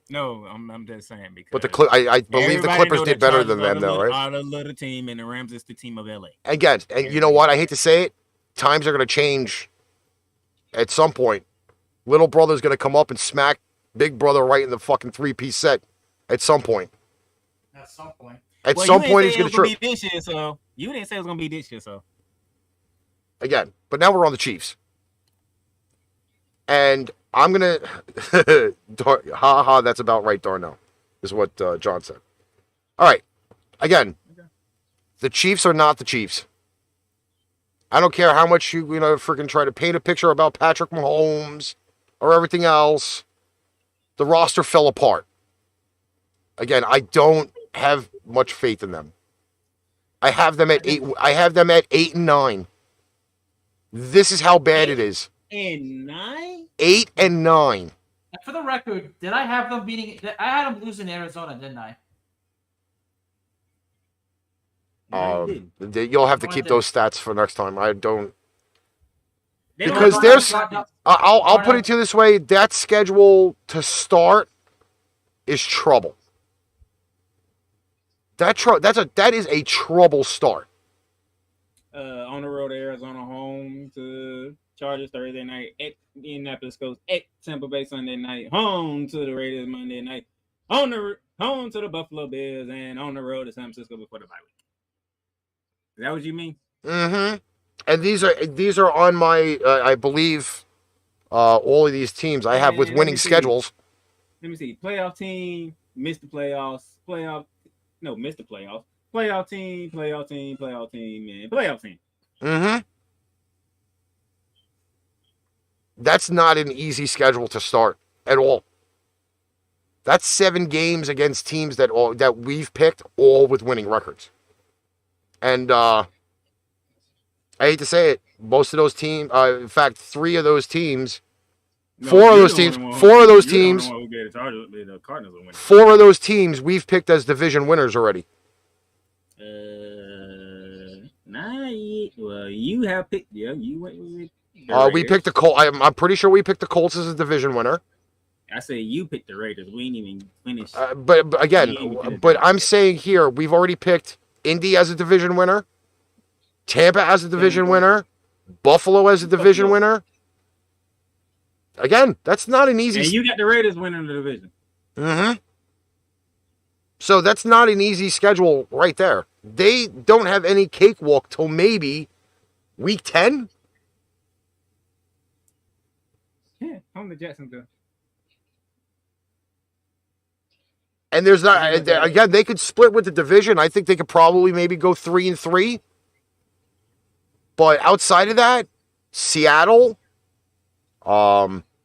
No, I'm just saying because. But I believe the Clippers did better than them, though, right? Are the little team, and the Rams is the team of LA. Again, and you know what? I hate to say it. Times are going to change at some point. Little brother's going to come up and smack big brother right in the fucking three-piece set at some point. At some point. At some point, he's going to trip. This year, so you didn't say it was going to be this year, so. Again, but now we're on the Chiefs. And I'm going to... that's about right, Darnell, is what John said. All right. Again, the Chiefs are not the Chiefs. I don't care how much you freaking try to paint a picture about Patrick Mahomes or everything else. The roster fell apart. Again, I don't have much faith in them. I have them at 8-9. This is how bad it is. 8-9? 8-9. And for the record, did I have them beating? I had them losing Arizona, didn't I? You'll have to keep those stats for next time. I don't. Because there's. I'll put it to you this way: that schedule to start is trouble. That is a trouble start. On the road to Arizona, home to Chargers Thursday night, at Indianapolis Coast, at Tampa Bay Sunday night, home to the Raiders Monday night, home to the Buffalo Bills, and on the road to San Francisco before the bye week. Is that what you mean? Mm-hmm. And these are on my I believe all of these teams I have with winning schedules. Let me see. Playoff team, missed the playoffs. Missed the playoffs. Playoff team, and playoff team. Mm-hmm. That's not an easy schedule to start at all. That's 7 games against teams that we've picked, all with winning records. And I hate to say it, most of those teams, in fact, 3 of those teams, 4 of those teams, 4 of those teams, 4 of those teams we've picked as division winners already. Well, you have picked. Yeah, you went with. We picked the Colts. I'm pretty sure we picked the Colts as a division winner. I say you picked the Raiders. We ain't even finished. But I'm saying here we've already picked Indy as a division winner, Tampa as a division winner, Buffalo as a division winner. Again, that's not an easy. And you got the Raiders winning the division. Mm-hmm. So that's not an easy schedule right there. They don't have any cakewalk till maybe week 10. Yeah, home to Jacksonville. And there's not again. They could split with the division. I think they could probably maybe go 3-3. But outside of that, Seattle,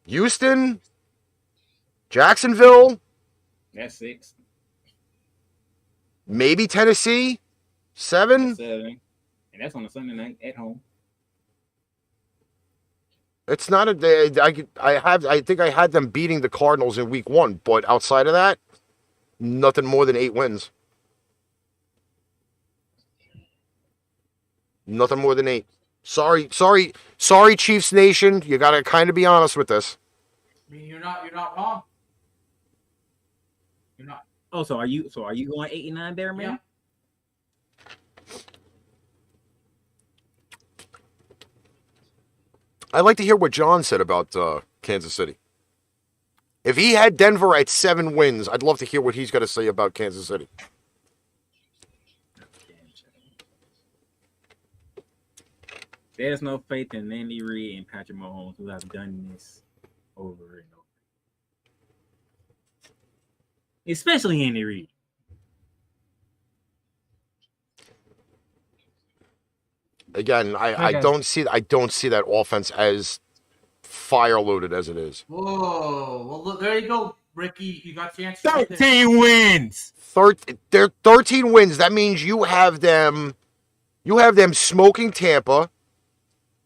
Houston, Jacksonville. That's 6. Maybe Tennessee, 7. That's 7. And that's on a Sunday night at home. It's not I think I had them beating the Cardinals in week 1, but outside of that, nothing more than 8 wins. Nothing more than 8. Sorry, Chiefs Nation. You gotta kind of be honest with this. I mean, you're not wrong. You're not. Oh, so are you going 8-9 there, man? Yeah. I'd like to hear what John said about Kansas City. If he had Denver at 7 wins, I'd love to hear what he's got to say about Kansas City. There's no faith in Andy Reid and Patrick Mahomes, who have done this over and over. Especially Andy Reid. Again, I don't see that offense as fire loaded as it is. Whoa. Well, look, there you go, Ricky. You got your answer. 13 wins. They're 13 wins. That means you have them smoking Tampa.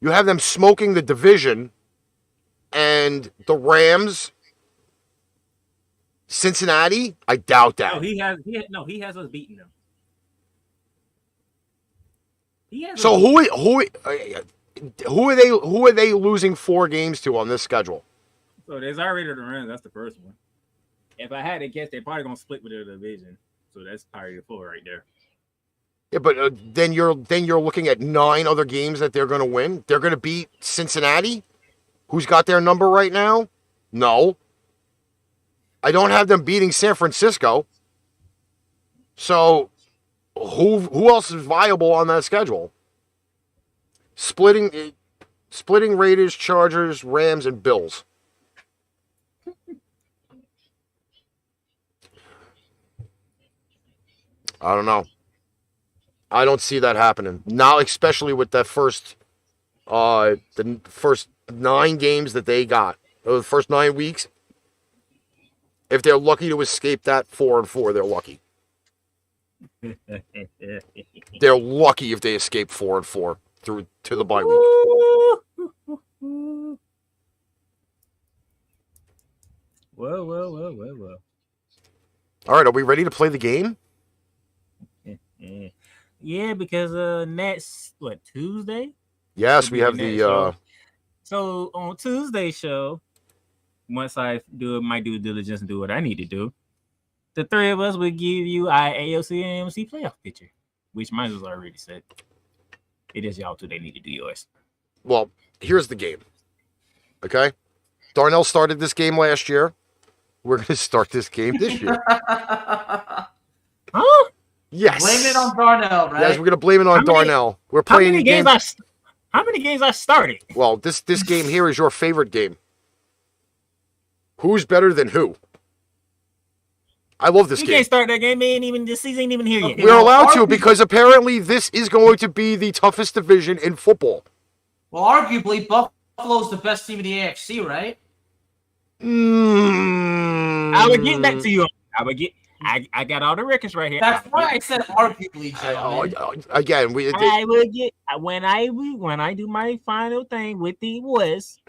You have them smoking the division. And the Rams, Cincinnati, I doubt that. No, he has us beating them. So who are they losing 4 games to on this schedule? So there's already the Rams. That's the first one. If I had to guess, they're probably gonna split with their division. So that's probably the 4 right there. Yeah, but then you're looking at 9 other games that they're going to win. They're going to beat Cincinnati, who's got their number right now. No, I don't have them beating San Francisco. So who else is viable on that schedule? Splitting Raiders, Chargers, Rams, and Bills. I don't know. I don't see that happening. Now, especially with that the first 9 games that they got, the first 9 weeks. If they're lucky to escape that 4-4, they're lucky. They're lucky if they escape 4-4 through to the bye week. Whoa. All right, are we ready to play the game? Yeah, because next Tuesday? Yes, we have the So on Tuesday's show, once I do my due diligence and do what I need to do, the 3 of us will give you our AFC and NFC playoff picture, which mine was already set. It is y'all too. They need to do yours. Well, here's the game. Okay? Darnell started this game last year. We're going to start this game this year. Huh? Yes. Blame it on Darnell, right? Yes, we're going to blame it on Darnell. We're playing a game. How many games I started? Well, this game here is your favorite game. Who's better than who? I love this You game. can't start that game. This season ain't even here yet. We're allowed to because apparently this is going to be the toughest division in football. Well, arguably, Buffalo's the best team in the AFC, right? I would get back to you. I got all the records right here. That's why I said arguably, gentlemen. Again, I will get when I do my final thing with the West.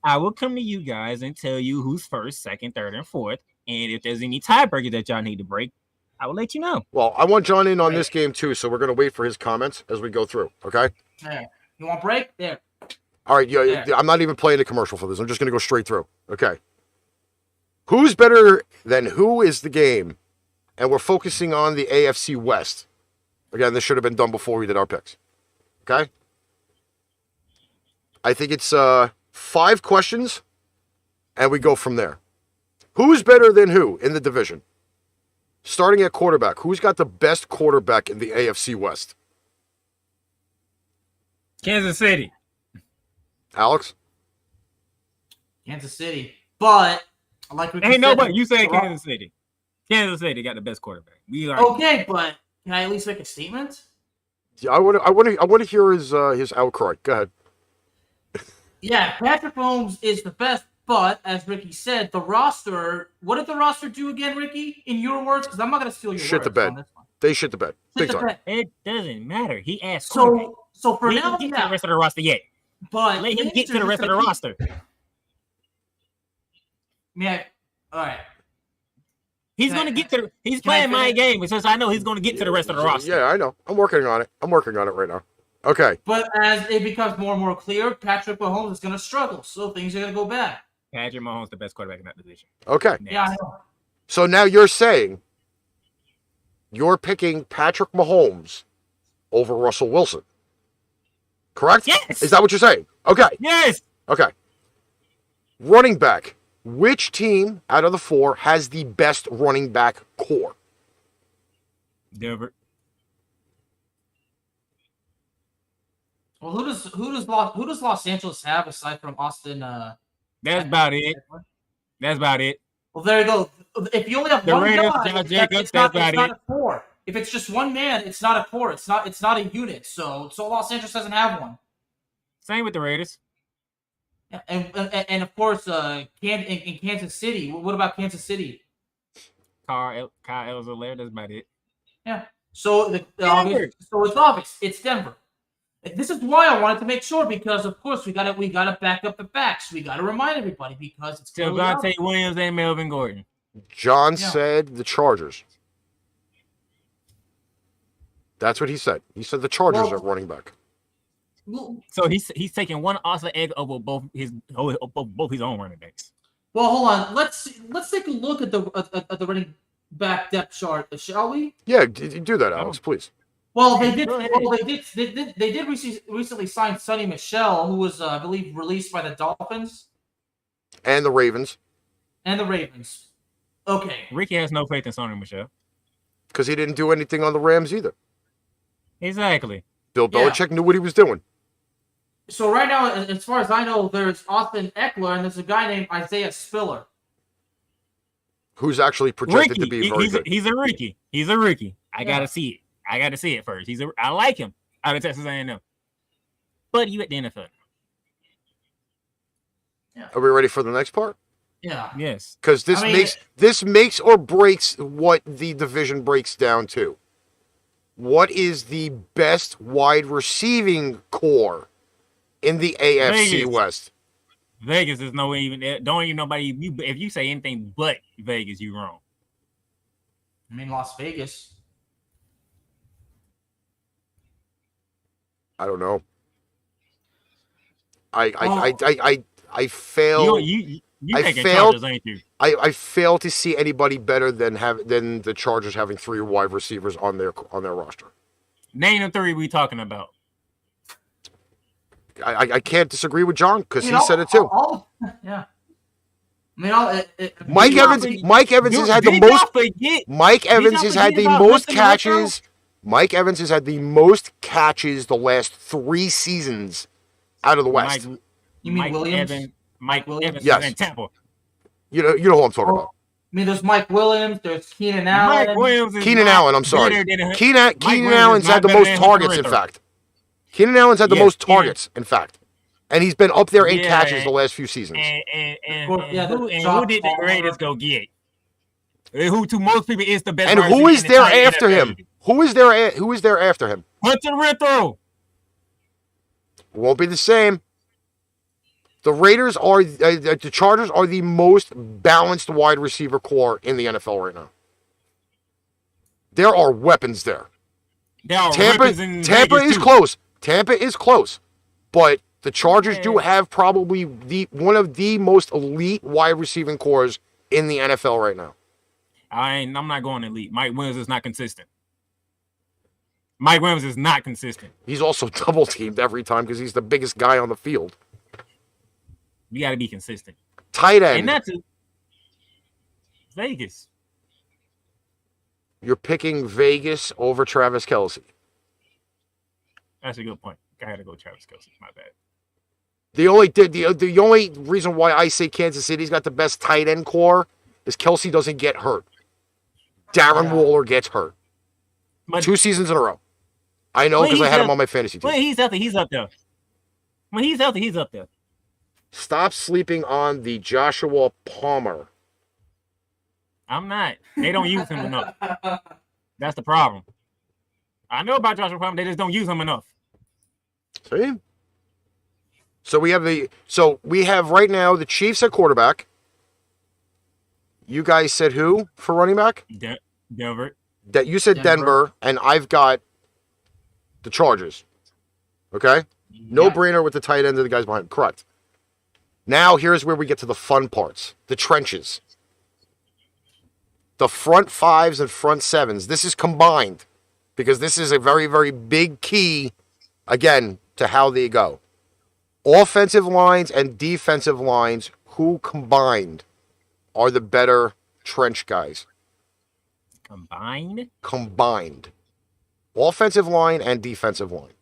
I will come to you guys and tell you who's first, second, third, and fourth. And if there's any tiebreakers that y'all need to break, I will let you know. Well, I want John in on this game too, so we're going to wait for his comments as we go through, okay? Yeah. You want a break? There. All right, I'm not even playing a commercial for this. I'm just going to go straight through, okay? Who's better than who is the game? And we're focusing on the AFC West. Again, this should have been done before we did our picks, okay? I think it's 5 questions, and we go from there. Who's better than who in the division? Starting at quarterback, who's got the best quarterback in the AFC West? Kansas City. Alex? Kansas City. But, like we Ain't nobody. You said Kansas City. Kansas City got the best quarterback. Okay, but can I at least make a statement? Yeah, I want to hear his outcry. Go ahead. Yeah, Patrick Mahomes is the best, but as Ricky said, the roster. What did the roster do again, Ricky? In your words, because I'm not going to steal your words. Shit the bed. On this one. They shit the bed. Big time. It doesn't matter. He asked. So for Let now, him get to the rest of the roster yet. But let him get to the rest of the roster. Yeah. All right. He's going to get to. He's playing my game, since I know he's going to get to the rest of the roster. Yeah, I know. I'm working on it. right now. Okay. But as it becomes more and more clear, Patrick Mahomes is going to struggle. So things are going to go bad. Patrick Mahomes the best quarterback in that division. Okay. Yeah, I know. So now you're saying you're picking Patrick Mahomes over Russell Wilson. Correct? Yes. Is that what you're saying? Okay. Yes. Okay. Running back. Which team out of the 4 has the best running back core? Denver. Well, who does Los Angeles have aside from Austin? That's about it. That's about it. Well, there you go. If you only have The one Raiders, guy, Josh it's Jacobs, not that's about a core. If it's just one man, it's not a core. It's not a unit. So Los Angeles doesn't have one. Same with the Raiders. Yeah, and of course, in Kansas City. What about Kansas City? Kyle Elzelaire, that's about it. Yeah. So it's obvious. It's Denver. This is why I wanted to make sure, because of course we gotta back up the facts. We gotta remind everybody because it's Javonte Williams and Melvin Gordon. John said the Chargers. That's what he said. He said the Chargers are running back. So he's taking one awesome egg over both his own running backs. Well, hold on. Let's take a look at the running back depth chart, shall we? Yeah, do that, Alex, please. Well, they did recently sign Sonny Michel, who was, I believe, released by the Dolphins And the Ravens. Okay. Ricky has no faith in Sonny Michel. Because he didn't do anything on the Rams either. Exactly. Bill Belichick knew what he was doing. So right now, as far as I know, there's Austin Eckler and there's a guy named Isaiah Spiller. Who's actually projected to be very good. He's a rookie. I gotta see it. I got to see it first. I like him out of Texas A&M, but you at the NFL. Yeah. Are we ready for the next part? Yeah. Yes. Because this makes or breaks what the division breaks down to. What is the best wide receiving core in the AFC West? Vegas is don't even nobody. If you say anything but Vegas, you wrong. I mean Las Vegas. I don't know. I fail. You I failed. Chargers, ain't you? I fail to see anybody better than the Chargers having 3 wide receivers on their roster. Name the 3 we talking about. I can't disagree with John because he said it too. Yeah. I mean, Mike Evans has had the most. Mike Evans has had the most catches. Mike Evans has had the most catches the last 3 seasons out of the West. You mean Williams? Mike Williams yes. in Tampa. You know who I'm talking about. I mean, there's Mike Williams. There's Keenan Allen. Mike Williams is Keenan Allen, I'm sorry. Keenan Allen's had the most targets, in fact. Keenan Allen's had the most targets, in fact. And he's been up there in catches the last few seasons. And who did the Raiders go get? Who to most people is the best. And who is there after him? Who is there after him? Hunter Renfrow. Won't be the same. The Raiders are the Chargers are the most balanced wide receiver core in the NFL right now. There are weapons there. Tampa is close. Tampa is close. But the Chargers do have probably one of the most elite wide receiving cores in the NFL right now. I'm not going elite. Mike Williams is not consistent. Mike Williams is not consistent. He's also double teamed every time because he's the biggest guy on the field. You got to be consistent. Tight end. And that's Vegas. You're picking Vegas over Travis Kelce. That's a good point. I had to go Travis Kelce. My bad. The only reason why I say Kansas City's got the best tight end core is Kelce doesn't get hurt. Darren Waller gets hurt. But 2 seasons in a row. I know because I had him on my fantasy team. When he's healthy, he's up there. When he's healthy, he's up there. Stop sleeping on the Joshua Palmer. I'm not. They don't use him enough. That's the problem. I know about Joshua Palmer. They just don't use him enough. See? So we have right now the Chiefs at quarterback. You guys said who for running back? Denver. That you said Denver, and I've got the Chargers. Okay? No brainer with the tight end of the guys behind. Correct. Now here's where we get to the fun parts. The trenches. The front 5s and front 7s. This is combined because this is a very, very big key, again, to how they go. Offensive lines and defensive lines, who combined are the better trench guys? Combined? Combined. Offensive line and defensive line.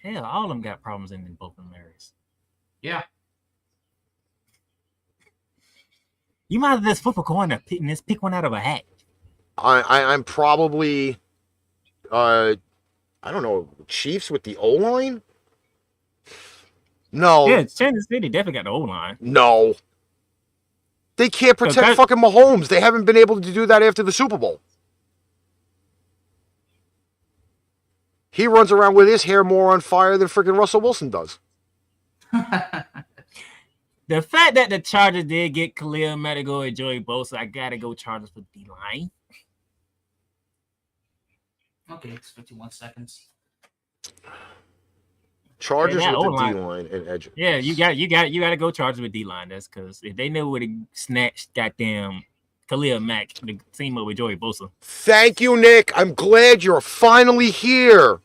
Hell, all of them got problems in both of them areas. Yeah. You might have this football coin and just pick one out of a hat. I'm probably, I don't know, Chiefs with the O-line? No. Yeah, Kansas City definitely got the O-line. No. They can't protect fucking Mahomes. They haven't been able to do that after the Super Bowl. He runs around with his hair more on fire than freaking Russell Wilson does. The fact that the Chargers did get Khalil Mack and Joey Bosa, I gotta go Chargers for D-line. Okay, it's 51 seconds. Chargers that with O-line. the D-line and edge. Yeah, you got to go Chargers with D-line. That's because if they knew where to snatch goddamn Khalil Mack, the team up with Joey Bosa. Thank you, Nick. I'm glad you're finally here.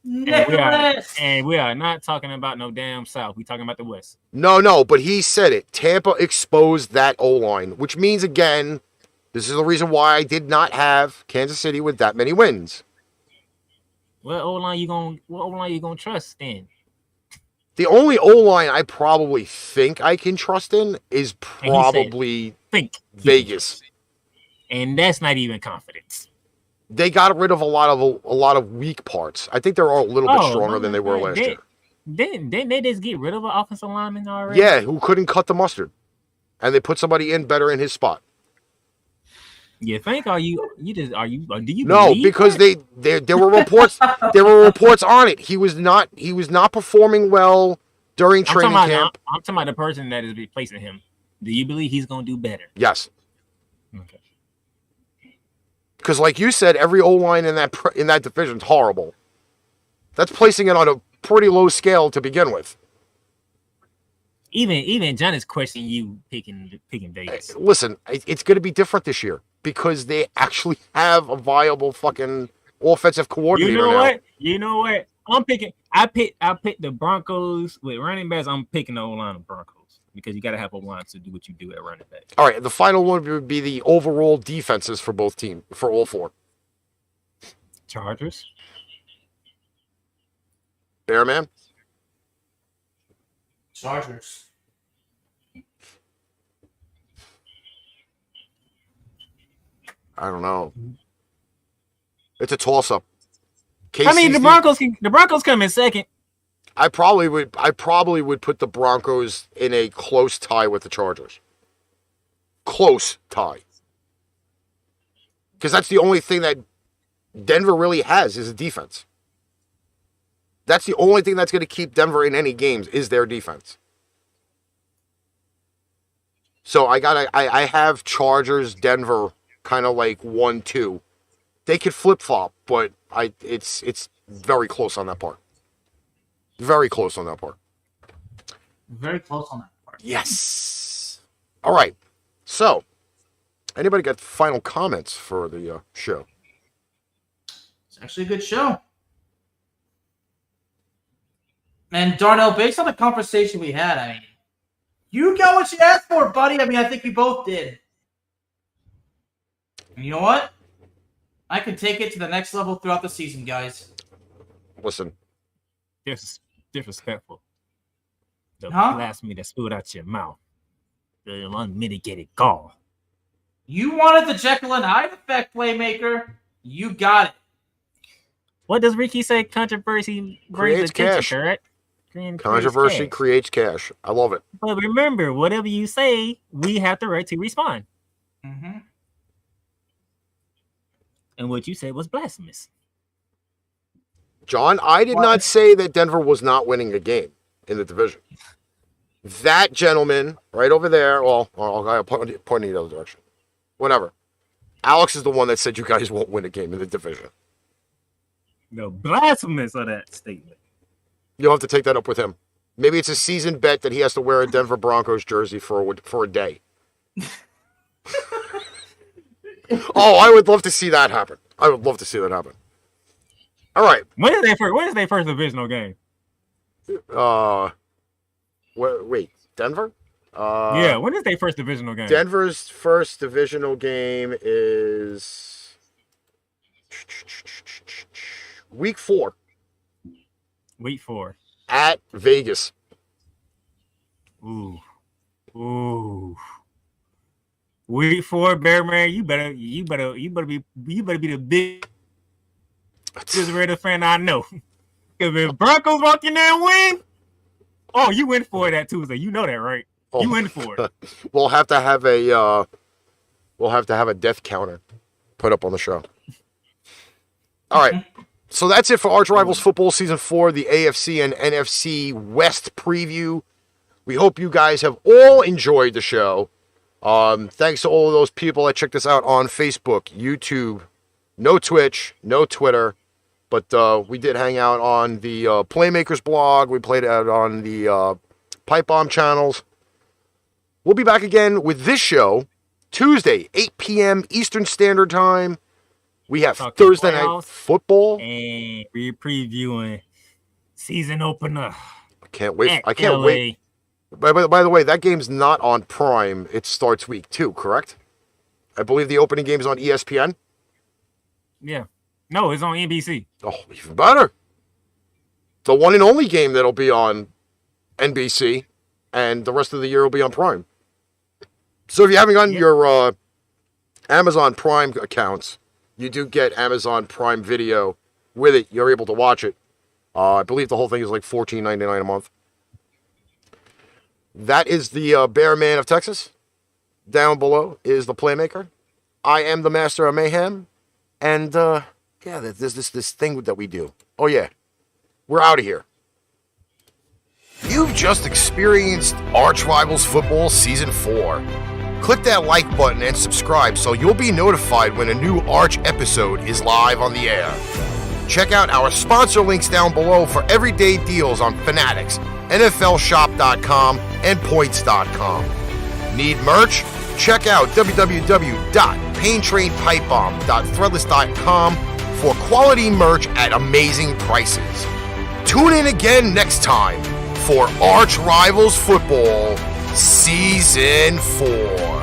Nicholas! And we are not talking about no damn South. We talking about the West. No, but he said it. Tampa exposed that O-line, which means, again, this is the reason why I did not have Kansas City with that many wins. What O-line you gonna trust then? The only O-line I probably think I can trust in is probably Vegas. And that's not even confidence. They got rid of a lot of weak parts. I think they're all a little bit stronger than they were last year. Didn't they just get rid of an offensive lineman already? Yeah, who couldn't cut the mustard. And they put somebody in better in his spot. You think? Do you No, because there were reports on it. He was not performing well during training camp. I'm talking about the person that is replacing him. Do you believe he's gonna do better? Yes. Okay. Because, like you said, every O-line in that division is horrible. That's placing it on a pretty low scale to begin with. Even John is questioning you picking Vegas. Listen, it's going to be different this year because they actually have a viable fucking offensive coordinator now. You know what? I picked the Broncos with running backs. I'm picking the O-line of Broncos. Because you got to have a line to do what you do at running back. All right, the final one would be the overall defenses for both teams, for all four. Chargers. Bearman. Chargers. I don't know. It's a toss-up. I mean, the Broncos come in second. I probably would put the Broncos in a close tie with the Chargers. Close tie. Because that's the only thing that Denver really has is a defense. That's the only thing that's going to keep Denver in any games is their defense. So I have Chargers, Denver kind of like 1-2. They could flip-flop, but it's very close on that part. Very close on that part. Very close on that part. Yes. All right. So, anybody got final comments for the show? It's actually a good show. And Darnell, based on the conversation we had, I mean, you got what you asked for, buddy. I mean, I think we both did. And you know what? I can take it to the next level throughout the season, guys. Listen. Disrespectful. The blasphemy that spewed out your mouth. The unmitigated gall. You wanted the Jekyll and Hyde effect, Playmaker. You got it. What does Ricky say? Controversy brings attention, correct? Controversy creates cash. I love it. But remember, whatever you say, we have the right to respond. Mm-hmm. And what you said was blasphemous. John, I did not say that Denver was not winning a game in the division. That gentleman right over there, well, I'll point in the other direction. Whatever. Alex is the one that said you guys won't win a game in the division. The blasphemous of that statement. You'll have to take that up with him. Maybe it's a season bet that he has to wear a Denver Broncos jersey for a day. Oh, I would love to see that happen. I would love to see that happen. All right. When is their first divisional game? Wait, Denver? Yeah, when is their first divisional game? Denver's first divisional game is week 4. Week 4. At Vegas. Ooh. Week 4, Bearman, you better be the biggest Raider fan I know. Because if Broncos walk in there and win, you win for it that Tuesday. You know that, right? Oh. You win for it. We'll have to have a death counter put up on the show. All right. So that's it for ArchRivals Football Season 4, the AFC and NFC West preview. We hope you guys have all enjoyed the show. Thanks to all of those people that checked us out on Facebook, YouTube, no Twitch, no Twitter, but we did hang out on the Playmaker's blog. We played out on the Pipe Bomb channels. We'll be back again with this show Tuesday, 8 p.m. Eastern Standard Time. We have Thursday Night Football. And we're previewing season opener. I can't wait. By the way, that game's not on Prime. It starts week 2, correct? I believe the opening game is on ESPN. Yeah. No, it's on NBC. Oh, even better. The one and only game that'll be on NBC, and the rest of the year will be on Prime. So if you haven't gotten your Amazon Prime accounts, you do get Amazon Prime Video with it. You're able to watch it. I believe the whole thing is like $14.99 a month. That is the Bear Man of Texas. Down below is the Playmaker. I am the Master of Mayhem. And, there's this thing that we do. Oh, yeah. We're out of here. You've just experienced ArchRivals Football Season 4. Click that like button and subscribe so you'll be notified when a new Arch episode is live on the air. Check out our sponsor links down below for everyday deals on Fanatics, NFLshop.com, and Points.com. Need merch? Check out www.paintrainpipebomb.threadless.com for quality merch at amazing prices. Tune in again next time for ArchRivals Football Season 4.